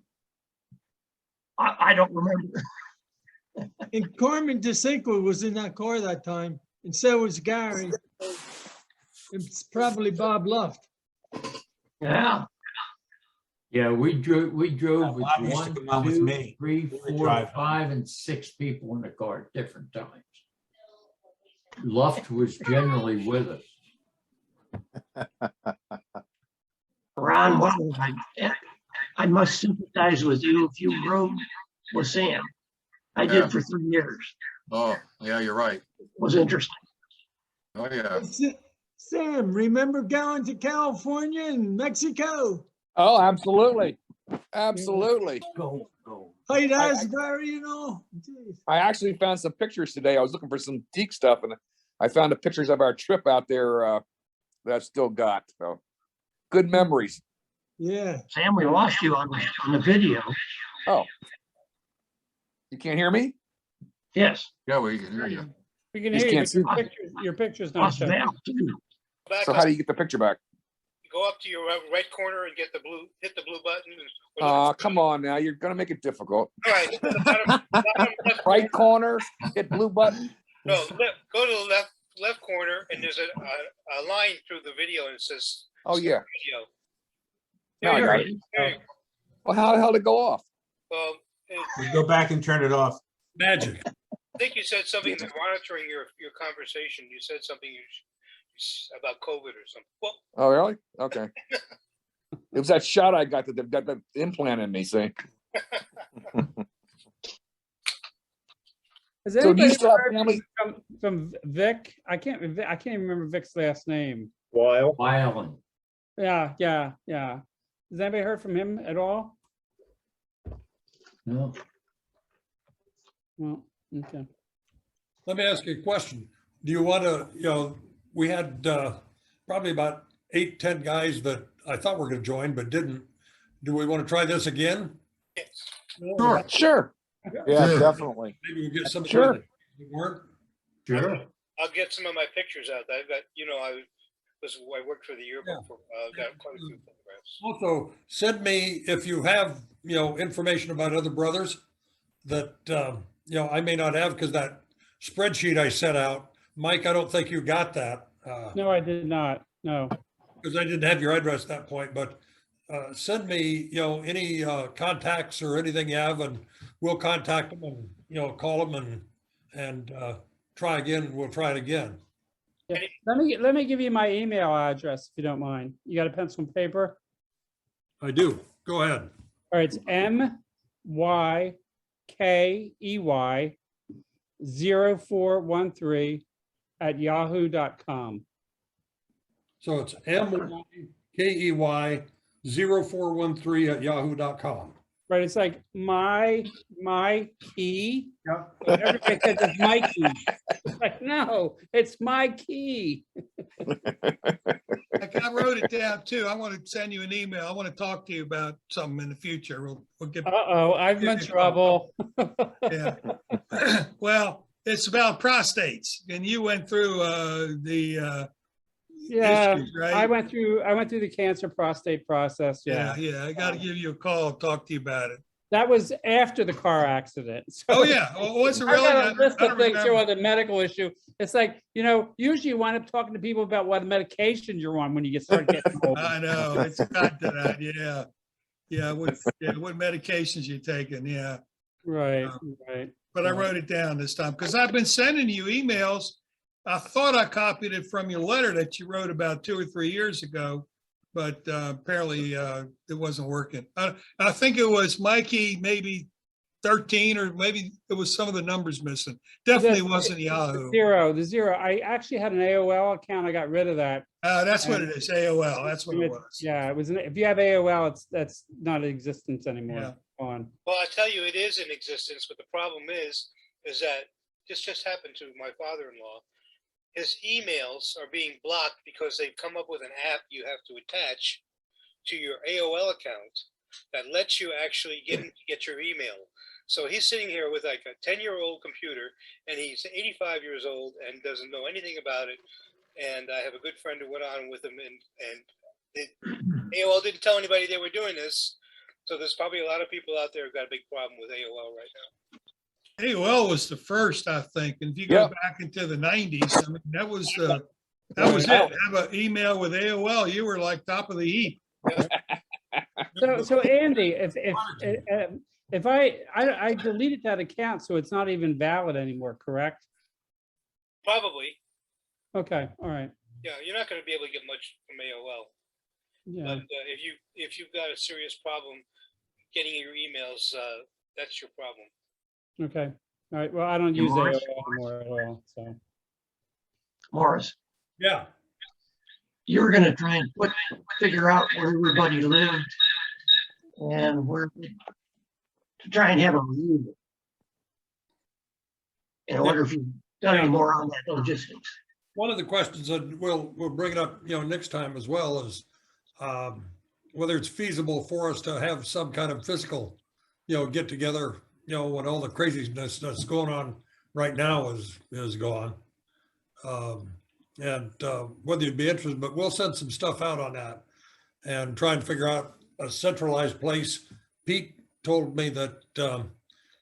I don't remember. And Carmen DeSinqua was in that car that time, and so was Gary. It's probably Bob Luft. Yeah, Yeah, we drove with Bob used to 1, come on with 2, me. 3, We would 4, drive. 5, and 6 people in the car at different times. Luft was generally with us. Ron, I must sympathize with you if you rode with Sam. I Yeah. did for 3 years. Oh, yeah, you're right. It was interesting. Oh, yeah. Sam, remember going to California and Mexico? Oh, absolutely. Absolutely. Go. Hyde Asbury and all? Jeez. I actually found some pictures today. I was looking for some geek stuff and I found the pictures of our trip out there that I've still got. So good memories. Yeah. Sam, we lost you on the video. Oh. You can't hear me? Yes. Yeah, we can hear you. We can Just hear you, can't but see. your picture's not Lost showing. Val, too. Back So up, how do you get the picture back? go up to your right corner and hit the blue button. And Come on now. You're gonna make it difficult. all right, hit the bottom left, Right corner, hit blue button. no, go to the left corner, and there's a line through the video, and it says Oh yeah. video. Now I There got you it. go. There you go. Well, how the hell did it go off? Well, We go back and turn it off. Magic. I think you said something monitoring your conversation. You said something about COVID or something. Well, Oh really? Okay. It was that shot I got that got the implant in me. See. Has So do you anybody still have heard family? from Vic? I can't even remember Vic's last name. While Violent. Yeah. Has anybody heard from him at all? No. Well, okay. Let me ask you a question. Do you want to, we had probably about 8, 10 guys that I thought were going to join, but didn't. Do we want to try this again? Sure. Sure. Yeah, Sure. definitely. Maybe we'll get some of Sure. the that weren't. Sure. I'll get some of my pictures out. I've got, I worked for the yearbook for, got quite a few photographs. Also, send me, if you have, information about other brothers that, I may not have, because that spreadsheet I sent out, Mike, I don't think you got that. No, I did not. No. Because I didn't have your address at that point, but send me, any contacts or anything you have, and we'll contact them and, call them and try again, and we'll try it again. Yeah. Let me give you my email address if you don't mind. You got a pencil and paper? I do. Go ahead. All right, it's mykey0413 @yahoo.com. So it's MYKEY0413 @yahoo.com. Right, it's like my key. But everybody says it's Mikey. It's like, no, it's my key. I wrote it down too. I want to send you an email. I want to talk to you about something in the future. We'll get. Uh-oh, I'm in trouble. Yeah. Well, it's about prostates, and you went through the Yeah, issues, right? I went through the cancer prostate process. Yeah. Yeah. I got to give you a call and talk to you about it. That was after the car accident. So Oh yeah. Well, what's it I really? got a list I of don't things here remember. on the medical issue. It's like, usually you wind up talking to people about what medication you're on when you start getting old. I know it's got to that. Yeah. What medications you taking? Yeah. Right. But I wrote it down this time because I've been sending you emails. I thought I copied it from your letter that you wrote about 2 or 3 years ago, but apparently it wasn't working. I think it was Mikey, maybe 13, or maybe it was some of the numbers missing. Definitely wasn't Yahoo. The zero. I actually had an AOL account. I got rid of that. That's what it is. AOL. That's what it was. Yeah, it was. If you have AOL, that's not in existence anymore. Yeah. On. Well, I tell you, it is in existence, but the problem is that this just happened to my father-in-law. His emails are being blocked because they've come up with an app you have to attach to your AOL account that lets you actually get your email. So he's sitting here with like a 10-year-old computer, and he's 85 years old and doesn't know anything about it. And I have a good friend who went on with him, and AOL didn't tell anybody they were doing this. So there's probably a lot of people out there who've got a big problem with AOL right now. AOL was the first, I think. And if you go back into the 90s, I mean, that was it. Have an email with AOL, you were like top of the heap. So Andy, if I deleted that account, so it's not even valid anymore, correct? Probably. Okay, all right. Yeah, you're not going to be able to get much from AOL. Yeah. But if you've got a serious problem getting your emails, that's your problem. Okay. All right. Well, I don't use AOL anymore at all. So. Morris. Yeah. You're going to try and figure out where everybody lived and where to try and have a reunion. And I wonder if you've done any more on that logistics. One of the questions that we'll bring it up, next time as well is whether it's feasible for us to have some kind of physical, get together, when all the craziness that's going on right now is gone. And whether you'd be interested, but we'll send some stuff out on that and try and figure out a centralized place. Pete told me that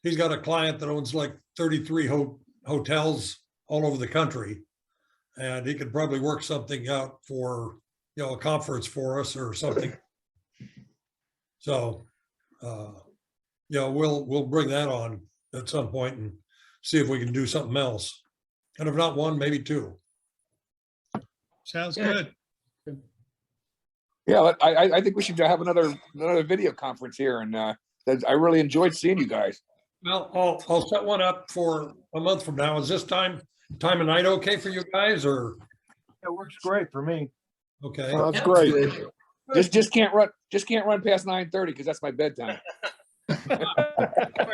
he's got a client that owns like 33 hotels all over the country, and he could probably work something out for, a conference for us or something. So, we'll bring that on at some point and see if we can do something else. And if not one, maybe two. Sounds good. Yeah, I think we should have another video conference here, and I really enjoyed seeing you guys. Well, I'll set one up for a month from now. Is this time of night okay for you guys, or? It works great for me. Okay. Oh, that's great. Just can't run past 9:30 because that's my bedtime.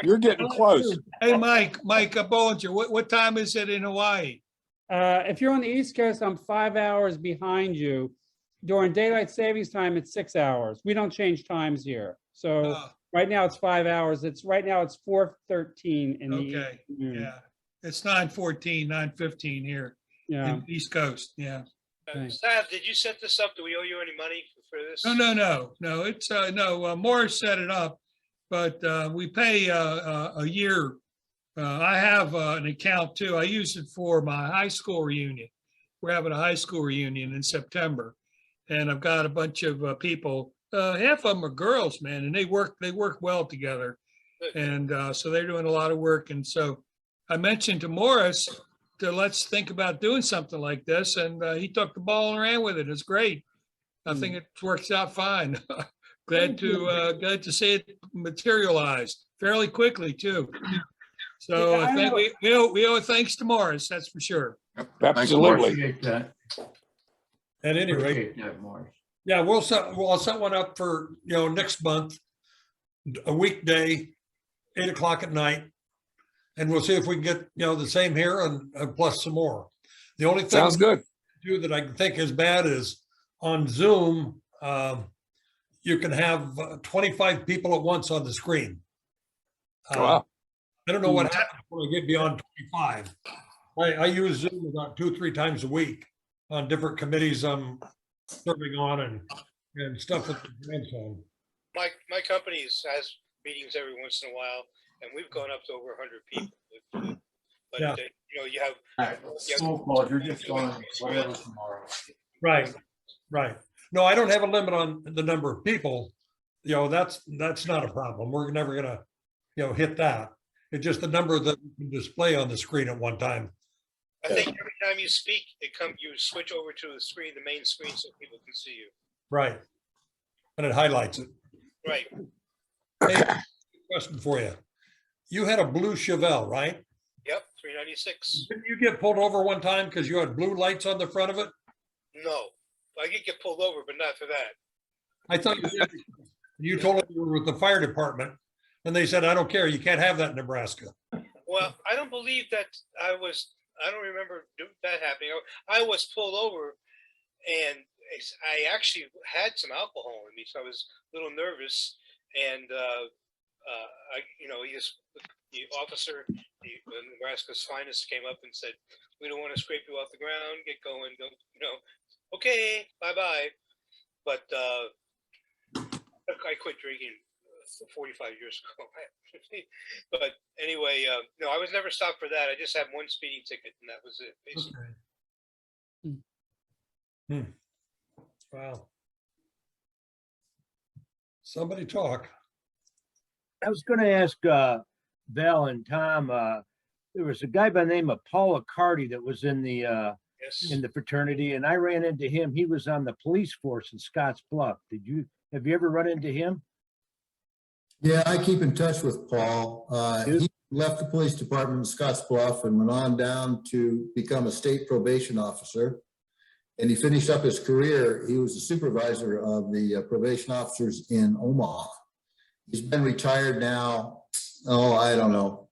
You're getting close. Hey, Mike Bollinger, what time is it in Hawaii? If you're on the East Coast, I'm 5 hours behind you. During daylight savings time, it's 6 hours. We don't change times here. So right now it's 5 hours. Right now it's 4:13 in the Okay, afternoon. yeah. It's 9:14, 9:15 here Yeah. in East Coast, yeah. Staff, did you set this up? Do we owe you any money for this? No, it's, no, Morris set it up, but we pay a year. I have an account too. I use it for my high school reunion. We're having a high school reunion in September. And I've got a bunch of people, half of them are girls, man, and they work well together. And so they're doing a lot of work. And so I mentioned to Morris to let's think about doing something like this. And he took the ball and ran with it. It's great. I think it works out fine. Glad to see it materialize fairly quickly too. So I think we owe thanks to Morris, that's for sure. Absolutely. Appreciate that. At any rate, Appreciate that, Morris. yeah, I'll set one up for, next month, a weekday, 8 o'clock at night. And we'll see if we can get, the same here and plus some more. The only thing Sounds good. that I can think is bad is on Zoom, you can have 25 people at once on the screen. Wow. I don't know what happens when I get beyond 25. I use Zoom about 2-3 times a week on different committees I'm serving on and stuff with the grandson. My company has meetings every once in a while, and we've gone up to over 100 people. But Yeah. you have School calls, you're just going whatever tomorrow. Right. No, I don't have a limit on the number of people. That's not a problem. We're never gonna, hit that. It's just the number that we can display on the screen at one time. I think every time you speak, you switch over to the screen, the main screen, so people can see you. Right. And it highlights it. Right. Hey, question for you. You had a blue Chevelle, right? Yep, 396. Didn't you get pulled over one time because you had blue lights on the front of it? No, I could get pulled over, but not for that. I thought you did. You told them you were with the fire department and they said, I don't care. You can't have that in Nebraska. Well, I don't believe that I don't remember that happening. I was pulled over and I actually had some alcohol in me, so I was a little nervous. And the officer, Nebraska's finest, came up and said, "We don't want to scrape you off the ground. Get going. Go, okay, bye." But I quit drinking 45 years ago. But anyway, no, I was never stopped for that. I just had one speeding ticket, and that was it, basically. Okay. Wow. Somebody talk. I was going to ask Val and Tom. There was a guy by the name of Paul Accardi that was in the fraternity, and I ran into him. He was on the police force in Scotts Bluff. Have you ever run into him? Yeah, I keep in touch with Paul. He left the police department in Scotts Bluff and went on down to become a state probation officer. And he finished up his career. He was the supervisor of the probation officers in Omaha. He's been retired now, I don't know,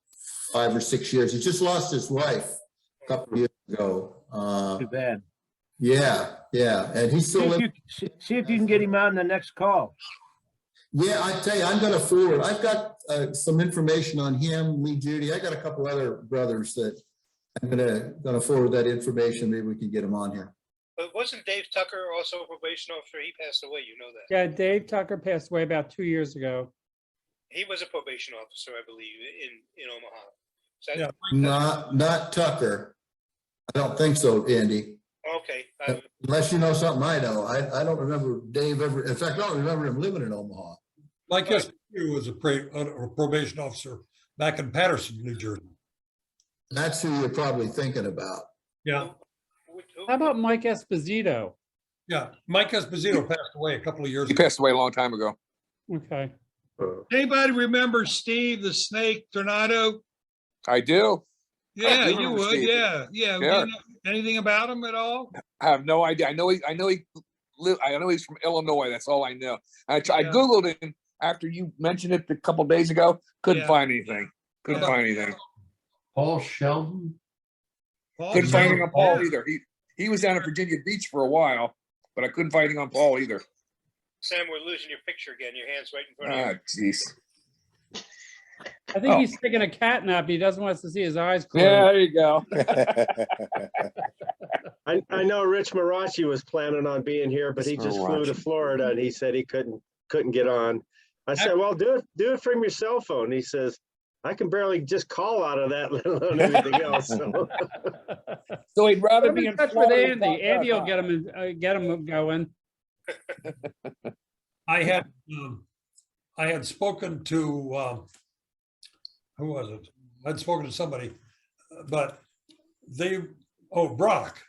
5 or 6 years. He just lost his wife a couple of years ago. Too bad. Yeah. And he's still living. See if you can get him on the next call. Yeah, I tell you, I'm going to forward. I've got some information on him, Lee Judy. I got a couple other brothers that I'm going to forward that information. Maybe we can get him on here. But wasn't Dave Tucker also a probation officer? He passed away, you know that. Yeah, Dave Tucker passed away about 2 years ago. He was a probation officer, I believe, in Omaha. Not Tucker. I don't think so, Andy. Okay. Unless you know something I know. I don't remember Dave ever. In fact, I don't remember him living in Omaha. Mike Esposito was a probation officer back in Patterson, New Jersey. That's who you're probably thinking about. Yeah. How about Mike Esposito? Yeah, Mike Esposito passed away a couple of years He ago. passed away a long time ago. Okay. Anybody remember Steve the Snake Tornado? I do. Yeah, I do you remember would. Steve. Yeah. Yeah. You know anything about him at all? I have no idea. I know he's from Illinois. That's all I know. I Googled him after you mentioned it a couple days ago. Couldn't Yeah. find anything. Couldn't Yeah. find anything. Paul Sheldon? Paul Couldn't find anything on Paul Yeah. either. He was down in Virginia Beach for a while, but I couldn't find anything on Paul either. Sam, we're losing your picture again. Your hand's right in front of you. Ah, jeez. I think Oh. he's taking a cat nap. He doesn't want us to see his eyes closed. Yeah, there you go. I know Rich Marachi was planning on being here, but he just flew to Florida and he said he couldn't get on. I said, well, do it from your cell phone. He says, I can barely just call out of that, let alone anything else. So. So he'd rather Put him be in in touch with Florida. Andy. Andy will get him going. I had spoken to, who was it? I'd spoken to somebody, but Brock,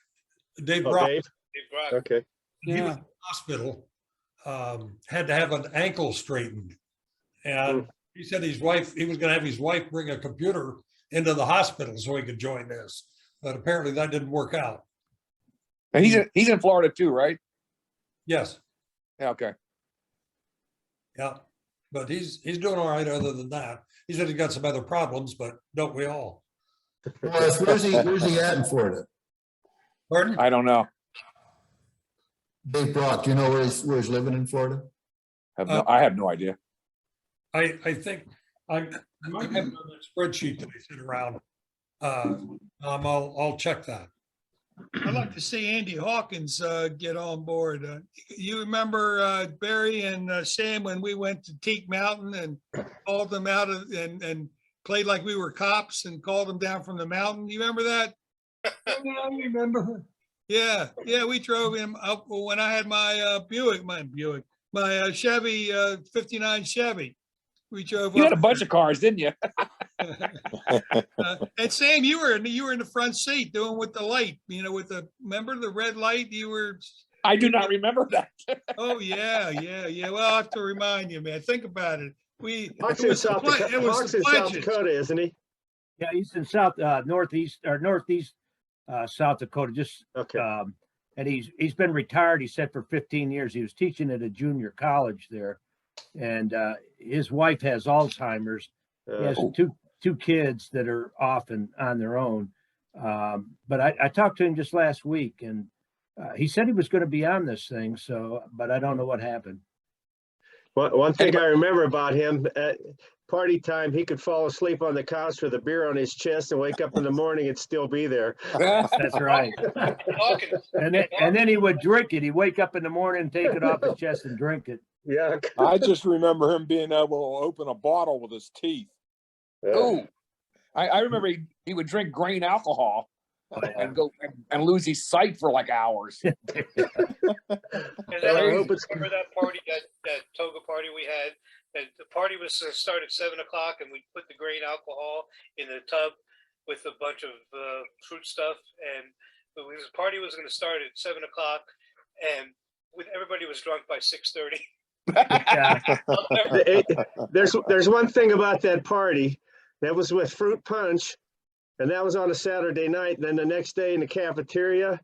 Dave Oh, Brock. Dave? Okay. He was Yeah. in the hospital, had to have an ankle straightened. And he said he was going to have his wife bring a computer into the hospital so he could join this. But apparently that didn't work out. And he's in Florida too, right? Yes. Yeah, okay. Yeah. But he's doing all right other than that. He said he got some other problems, but don't we all? Boris, where's he at in Florida? Pardon? I don't know. Dave Brock, do you know where he's living in Florida? I have no idea. I think I might have a spreadsheet that I sent around. I'll check that. I'd like to see Andy Hawkins get on board. You remember Barry and Sam when we went to Teak Mountain and called them out and played like we were cops and called them down from the mountain? You remember that? Yeah, I remember. Yeah, we drove him up when I had my my Chevy 59 Chevy. We drove. You had a up bunch of cars, didn't you? and Sam, you were in the front seat doing with the light, remember the red light? You were. I do not remember that. Oh yeah. Well, I'll have to remind you, man. Think about it. Hawk's in South Dakota, isn't he? Yeah, he's in northeast South Dakota. Just okay. And he's been retired. He said for 15 years. He was teaching at a junior college there, and his wife has Alzheimer's. He has two kids that are off and on their own. But I talked to him just last week, and he said he was going to be on this thing. So, but I don't know what happened. One thing I remember about him at party time, he could fall asleep on the couch with a beer on his chest and wake up in the morning and still be there. That's right. and then he would drink it. He'd wake up in the morning and take it off his chest and drink it. Yeah. I just remember him being able to open a bottle with his teeth. Oh, I remember he would drink grain alcohol and go and lose his sight for like hours. And then I remember that party, that toga party we had. And the party was to start at 7 o'clock, and we put the grain alcohol in the tub with a bunch of fruit stuff. And the party was going to start at 7 o'clock, and everybody was drunk by 6:30. There's one thing about that party. That was with fruit punch, and that was on a Saturday night. And then the next day in the cafeteria,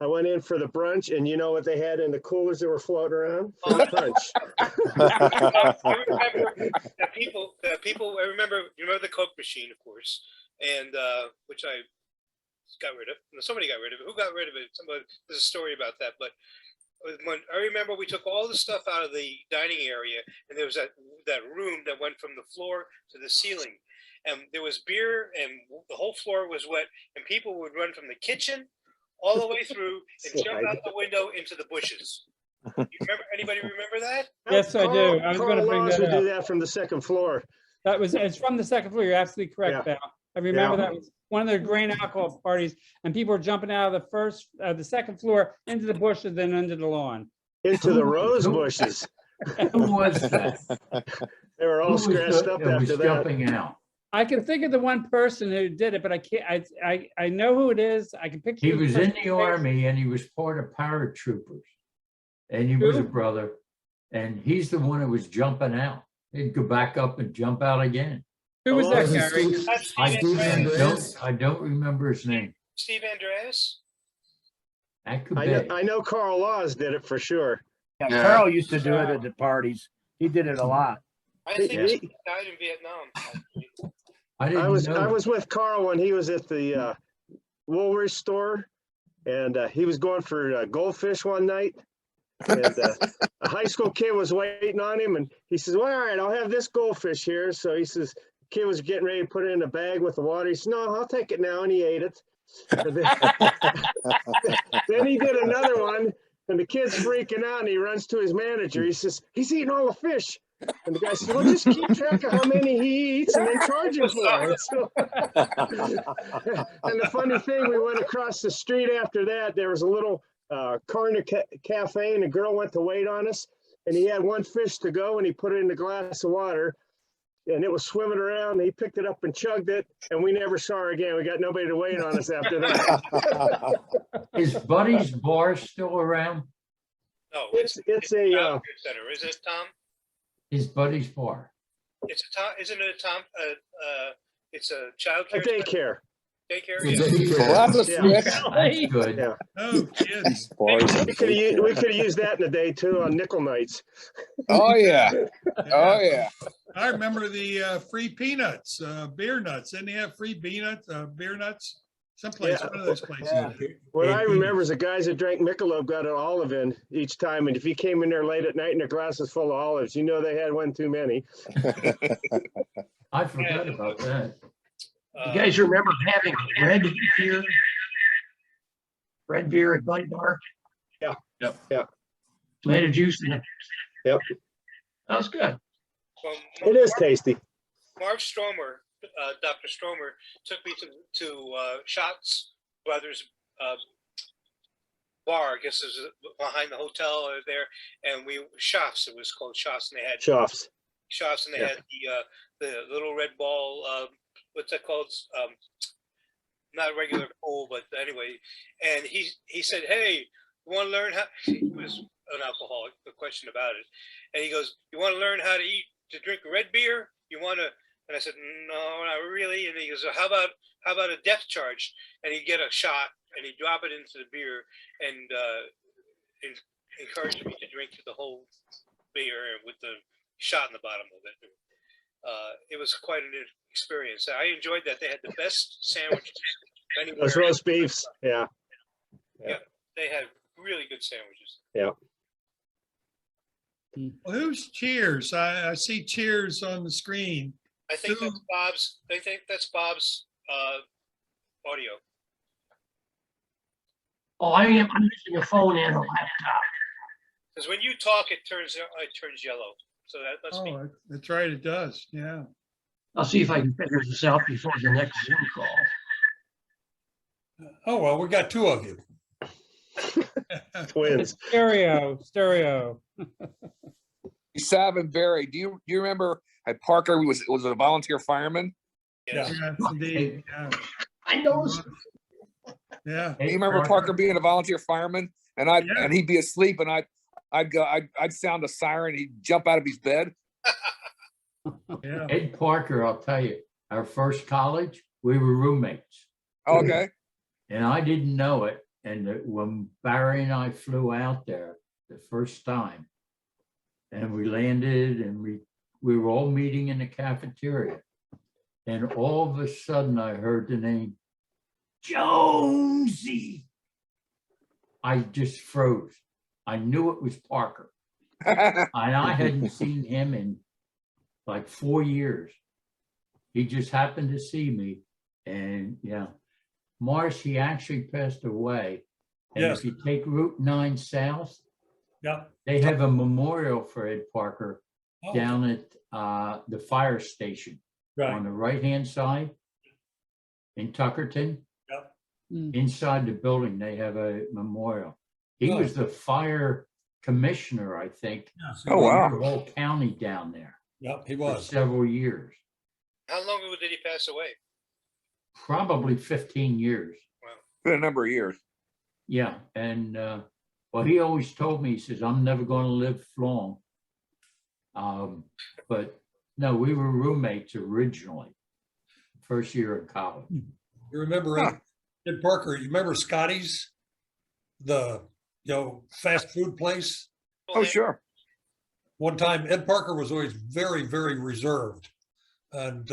I went in for the brunch, and you know what they had in the coolers that were floating around? Fruit punch. I remember that people. I remember. You remember the Coke machine, of course, and which I got rid of. Somebody got rid of it. Who got rid of it? There's a story about that, but. When I remember, we took all the stuff out of the dining area, and there was that room that went from the floor to the ceiling, and there was beer, and the whole floor was wet, and people would run from the kitchen all the way through and jump out the window into the bushes. Anybody remember that? Yes, I do. I was going to bring that would up. do that from the second floor. It's from the second floor. You're absolutely correct, Val. I remember that was one of the grain alcohol parties, and people were jumping out of the second floor into the bushes, then into the lawn. Into the rose bushes. Who was that? They were all scratched up after that. Jumping out. I can think of the one person who did it, but I can't. I know who it is. I can picture. He was in the Army, and he was part of paratroopers, and he was a brother, and he's the one who was jumping out. He'd go back up and jump out again. Who was that, Gary? I don't remember his name. Steve Andreas? That could I know Carl Laws did it for sure. Yeah, Carl used to do it at the parties. He did it a lot. I think Yeah. he died in Vietnam. actually. I didn't know. I was with Carl when he was at the Woolworth store, and he was going for goldfish one night. And a high school kid was waiting on him, and he says, "Well, all right, I'll have this goldfish here." So he says, kid was getting ready to put it in a bag with the water. He said, "No, I'll take it now," and he ate it. And then he did another one, and the kid's freaking out, and he runs to his manager. He says, "He's eating all the fish." And the guy says, "Well, just keep track of how many he eats and then charge him for it." So, and the funny thing, we went across the street after that. There was a little corner cafe, and a girl went to wait on us. And he had one fish to go, and he put it in a glass of water. And it was swimming around. And he picked it up and chugged it, and we never saw her again. We got nobody to wait on us after that. Is Buddy's bar still around? No, It's a center, is it, Tom? Is Buddy's bar? It's a Tom, isn't it a Tom? It's a child a care. daycare. Daycare. It's a Yeah. daycare. Well, that's a Yeah. switch. That's good. Yeah. Oh, kids. We could have used that in the day too on nickel nights. Oh, yeah. Oh, yeah. I remember the free peanuts, beer nuts. Didn't they have free peanuts, beer nuts? Someplace, Yeah. one of those places. Yeah. What I remember is the guys that drank Michelob got an olive in each time, and if you came in there late at night and their glass was full of olives, you know they had one too many. I forgot about that. You guys remember having red beer? Red beer at Bud Bar? Yeah. Yep. Yeah. Tomato juice in it. Yep. That was good. Well, It is tasty. Marv Stromer, Dr. Stromer, took me to Schatz Brothers bar. I guess it was behind the hotel there, and Schaff's. It was called Schaff's, and they had Schaff's. Schaff's, and they Yeah. had the little red ball. What's that called? Not a regular pool, but anyway. And he said, "Hey, you want to learn how?" He was an alcoholic. No question about it. And he goes, "You want to learn how to drink red beer? You want to?" And I said, "No, not really." And he goes, "How about a depth charge?" And he'd get a shot and he'd drop it into the beer and encourage me to drink the whole beer with the shot in the bottom of it. It was quite an experience. I enjoyed that. They had the best sandwiches anywhere. Those roast beefs. Yeah. Yeah, they had really good sandwiches. Yeah. Well, who's Cheers? I see Cheers on the screen. I think that's Bob's. I think that's Bob's audio. Oh, I'm using a phone and a laptop. Because when you talk, it turns yellow. So that's me. Oh, that's right. It does. Yeah. I'll see if I can figure this out before the next Zoom call. Oh, well, we got two of you. Twins. Stereo. Sav and Barry, do you remember at Parker was a volunteer fireman? Yes, indeed. Yeah. I know. Yeah. Do you remember Parker being a volunteer fireman? And and he'd be asleep, and I'd sound a siren. He'd jump out of his bed. Yeah. Ed Parker, I'll tell you, our first college, we were roommates. Okay. And I didn't know it. And when Barry and I flew out there the first time, and we landed, and we were all meeting in the cafeteria, and all of a sudden I heard the name Jonesy. I just froze. I knew it was Parker. And I hadn't seen him in like 4 years. He just happened to see me. And yeah, Marsh, he actually passed away. And Yes. if you take Route 9 South, Yeah. they have a memorial for Ed Parker Oh, down at the fire station right. on the right-hand side in Tuckerton. Yep. Inside the building, they have a memorial. He Oh. was the fire commissioner, I think. Yes, Oh, wow. for the whole county down there Yep, he for was. several years, How long ago did he pass away? probably 15 years. Been a number of years. Yeah, and well, he always told me, he says, "I'm never going to live long." But no, we were roommates originally, first year of college. You remember Ed Parker? You remember Scotty's, the fast food place? Oh, sure. one time Ed Parker was always very, very reserved and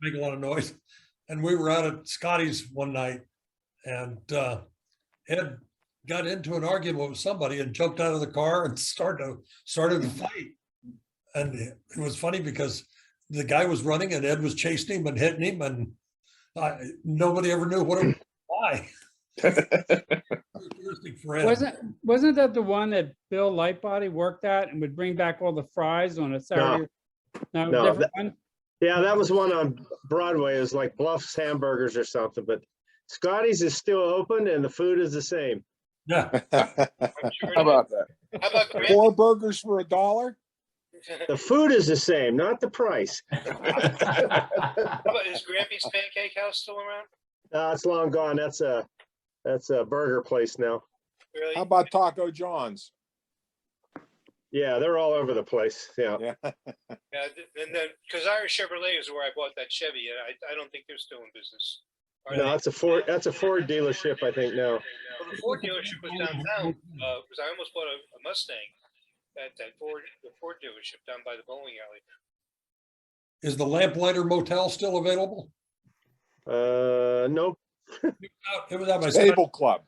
make a lot of noise. And we were out at Scotty's one night and Ed got into an argument with somebody and jumped out of the car and started a fight. And it was funny because the guy was running and Ed was chasing him and hitting him, and nobody ever knew what it was, why. Wasn't that the one that Bill Lightbody worked at and would bring back all the fries on a Saturday? No, different one? Yeah, that was one on Broadway. It was like Bluff's Hamburgers or something, but Scotty's is still open and the food is the same. Yeah. How about that? How about 4 burgers for $1? The food is the same, not the price. How about, is Grampy's Pancake House still around? It's long gone. That's a burger place now. Really? How about Taco John's? Yeah, they're all over the place. Yeah. Yeah, and then because Irish Chevrolet is where I bought that Chevy, and I don't think they're still in business. Are No, they? that's a Ford. That's a Ford dealership, I think now. Well, the Ford dealership was downtown because I almost bought a Mustang at the Ford dealership down by the bowling alley. Is the Lamplighter Motel still available? Nope. It was at my Stable Club.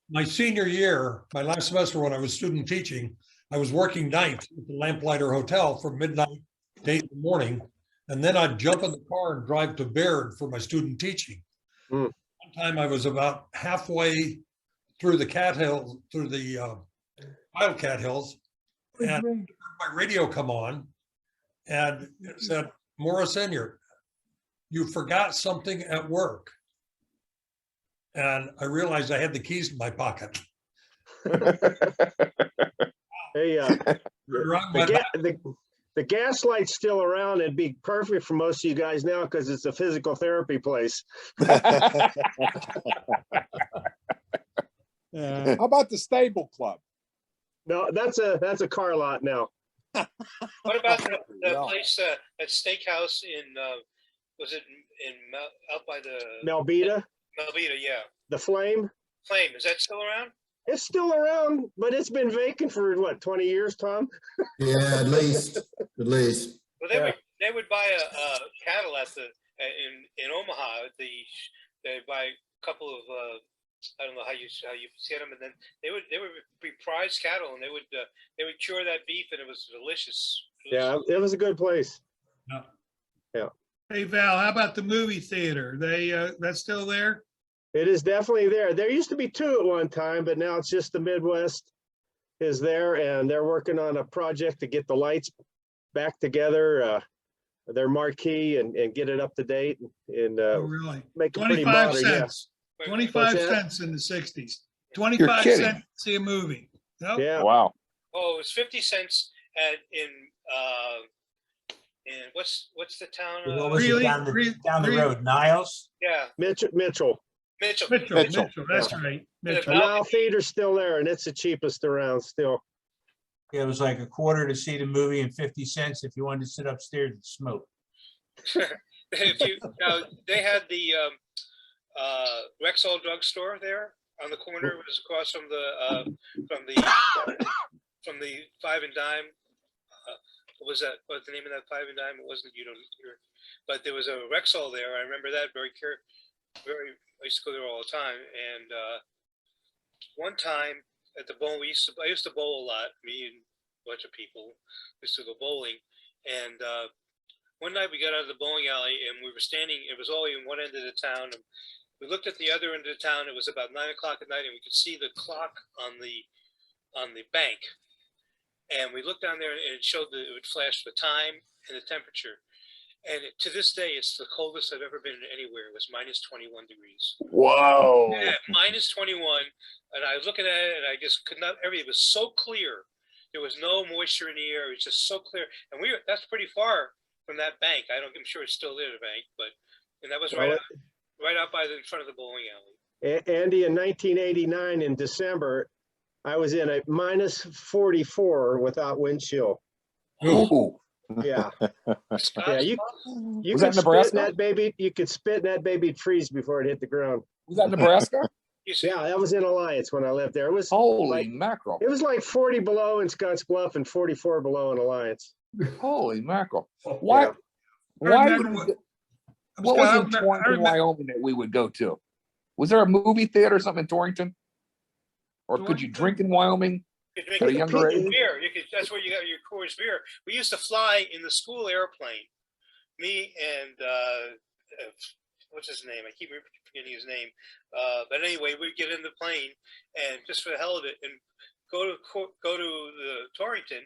My senior year, my last semester when I was student teaching, I was working nights at the Lamplighter Hotel from midnight to 8 in the morning. And then I'd jump in the car and drive to Baird for my student teaching. One time I was about halfway through the Cat Hills, through the Wildcat Hills, and my radio come on and it said, Morris Enyart, you forgot something at work. And I realized I had the keys in my pocket. Hey, the Gaslight's still around. It'd be perfect for most of you guys now because it's a physical therapy place. How about the Stable Club? No, that's a car lot now. What about the place, that steakhouse in, was it out by the? Melvita? Melvita, yeah. The Flame? Flame, is that still around? It's still around, but it's been vacant for what, 20 years, Tom? Yeah, at least. Well, they would buy a cattle at the in Omaha. They buy a couple of I don't know how you get them, and then they would be prize cattle, and they would cure that beef, and it was delicious. Yeah, it was a good place. Yeah. Hey Val, how about the movie theater? That's still there? It is definitely there. There used to be 2 at one time, but now it's just the Midwest is there, and they're working on a project to get the lights back together, their marquee, and get it up to date, and Really? make it pretty 25 modern. cents. Yeah. 25 cents in the 60s. 25 cents to see a movie. Nope. Yeah. Wow. Oh, it was 50 cents in what's the town? What was it down the road? Niles? Yeah. Mitchell. Mitchell, that's right. Mitchell. The Nile Theater's still there, and it's the cheapest around still. Yeah, it was like a quarter to see the movie and 50 cents if you wanted to sit upstairs and smoke. They had the Rexall drugstore there on the corner. It was across from the Five and Dime. What was that? What's the name of that Five and Dime? It wasn't, but there was a Rexall there. I remember that very. I used to go there all the time. And one time at the bowl, I used to bowl a lot. Me and a bunch of people used to go bowling. And one night we got out of the bowling alley and we were standing. It was all in one end of the town. And we looked at the other end of the town. It was about 9 o'clock at night, and we could see the clock on the bank. And we looked down there, and it showed that it would flash the time and the temperature. And to this day, it's the coldest I've ever been anywhere. It was minus 21 degrees. Whoa. Yeah, minus 21. And I was looking at it, and I just could not, it was so clear. There was no moisture in the air. It was just so clear. And that's pretty far from that bank. I'm sure it's still there, the bank, and that was right out by in front of the bowling alley. Andy, in 1989, in December, I was in a minus 44 without wind chill. Ooh. Yeah. Yeah, you Was could that Nebraska? spit in that baby. You could spit in that baby, freeze before it hit the ground. Was that Nebraska? Yeah, that was in Alliance when I lived there. It was Holy like, mackerel. it was like 40 below in Scotts Bluff and 44 below in Alliance. Holy mackerel. Why, Yeah. why remember would what- we, I'm what sorry, was I in remember- I Torrington, remember- Wyoming that we would go to? Was there a movie theater or something in Torrington? Or could you drink in Wyoming You could at a drink younger age? beer. That's where you got your Coors beer. We used to fly in the school airplane. Me and what's his name? I keep forgetting his name. But anyway, we'd get in the plane and just for the hell of it, and go to the Torrington.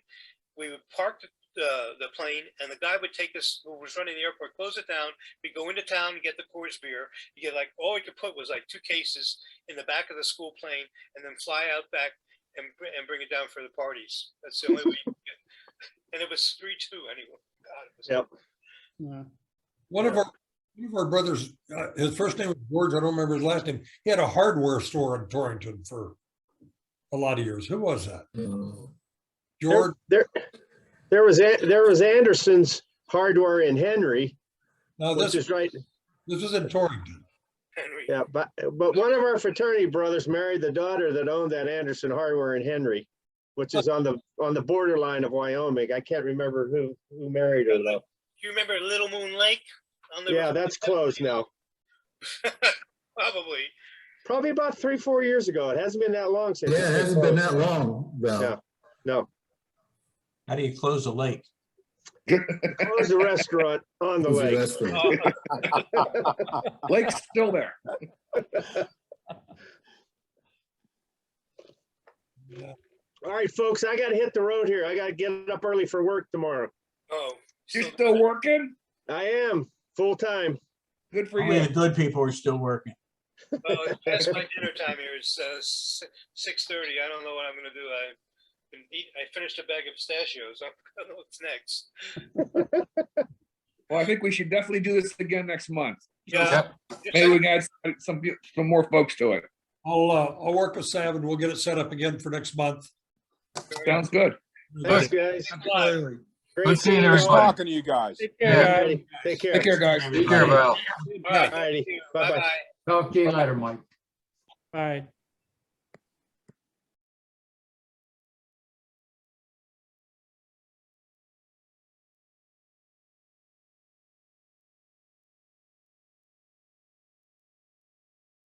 We would park the plane, and the guy would take us who was running the airport, close it down. We go into town and get the Coors beer. You get like all we could put was like 2 cases in the back of the school plane, and then fly out back and bring it down for the parties. That's the only way. You could get. And it was 3-2 anyway. God, it was Yep. Yeah. One of our brothers, his first name was George. I don't remember his last name. He had a hardware store in Torrington for a lot of years. Who was that? George. There was Anderson's Hardware in Henry. No, which is right. This was in Torrington. Yeah, but one of our fraternity brothers married the daughter that owned that Anderson Hardware in Henry, which is on the borderline of Wyoming. I can't remember who married her though. Do you remember Little Moon Lake? Yeah, that's closed now. Probably about 3-4 years ago. It hasn't been that long since. Yeah, it hasn't been that long, Val. Yeah, no. How do you close a lake? Close the restaurant on the Close the lake. restaurant. Lake's still there. All right, folks, I got to hit the road here. I got to get up early for work tomorrow. Oh, you're still working? I am full time. Good for Only you. the good people are still working. Oh, it's past my dinner time here. It's 6:30. I don't know what I'm going to do. I finished a bag of pistachios. I don't know what's next. Well, I think we should definitely do this again next month. Yeah. Maybe we can add some more folks to it. I'll work with Sam and we'll get it set up again for next month. Sounds good. Thanks, guys. Absolutely. Great seeing you. Nice talking to you guys. Take care, care. guys. Take care. Take care, guys. Take care, Val. All righty. Bye-bye. Talk to you later, Mike. Bye.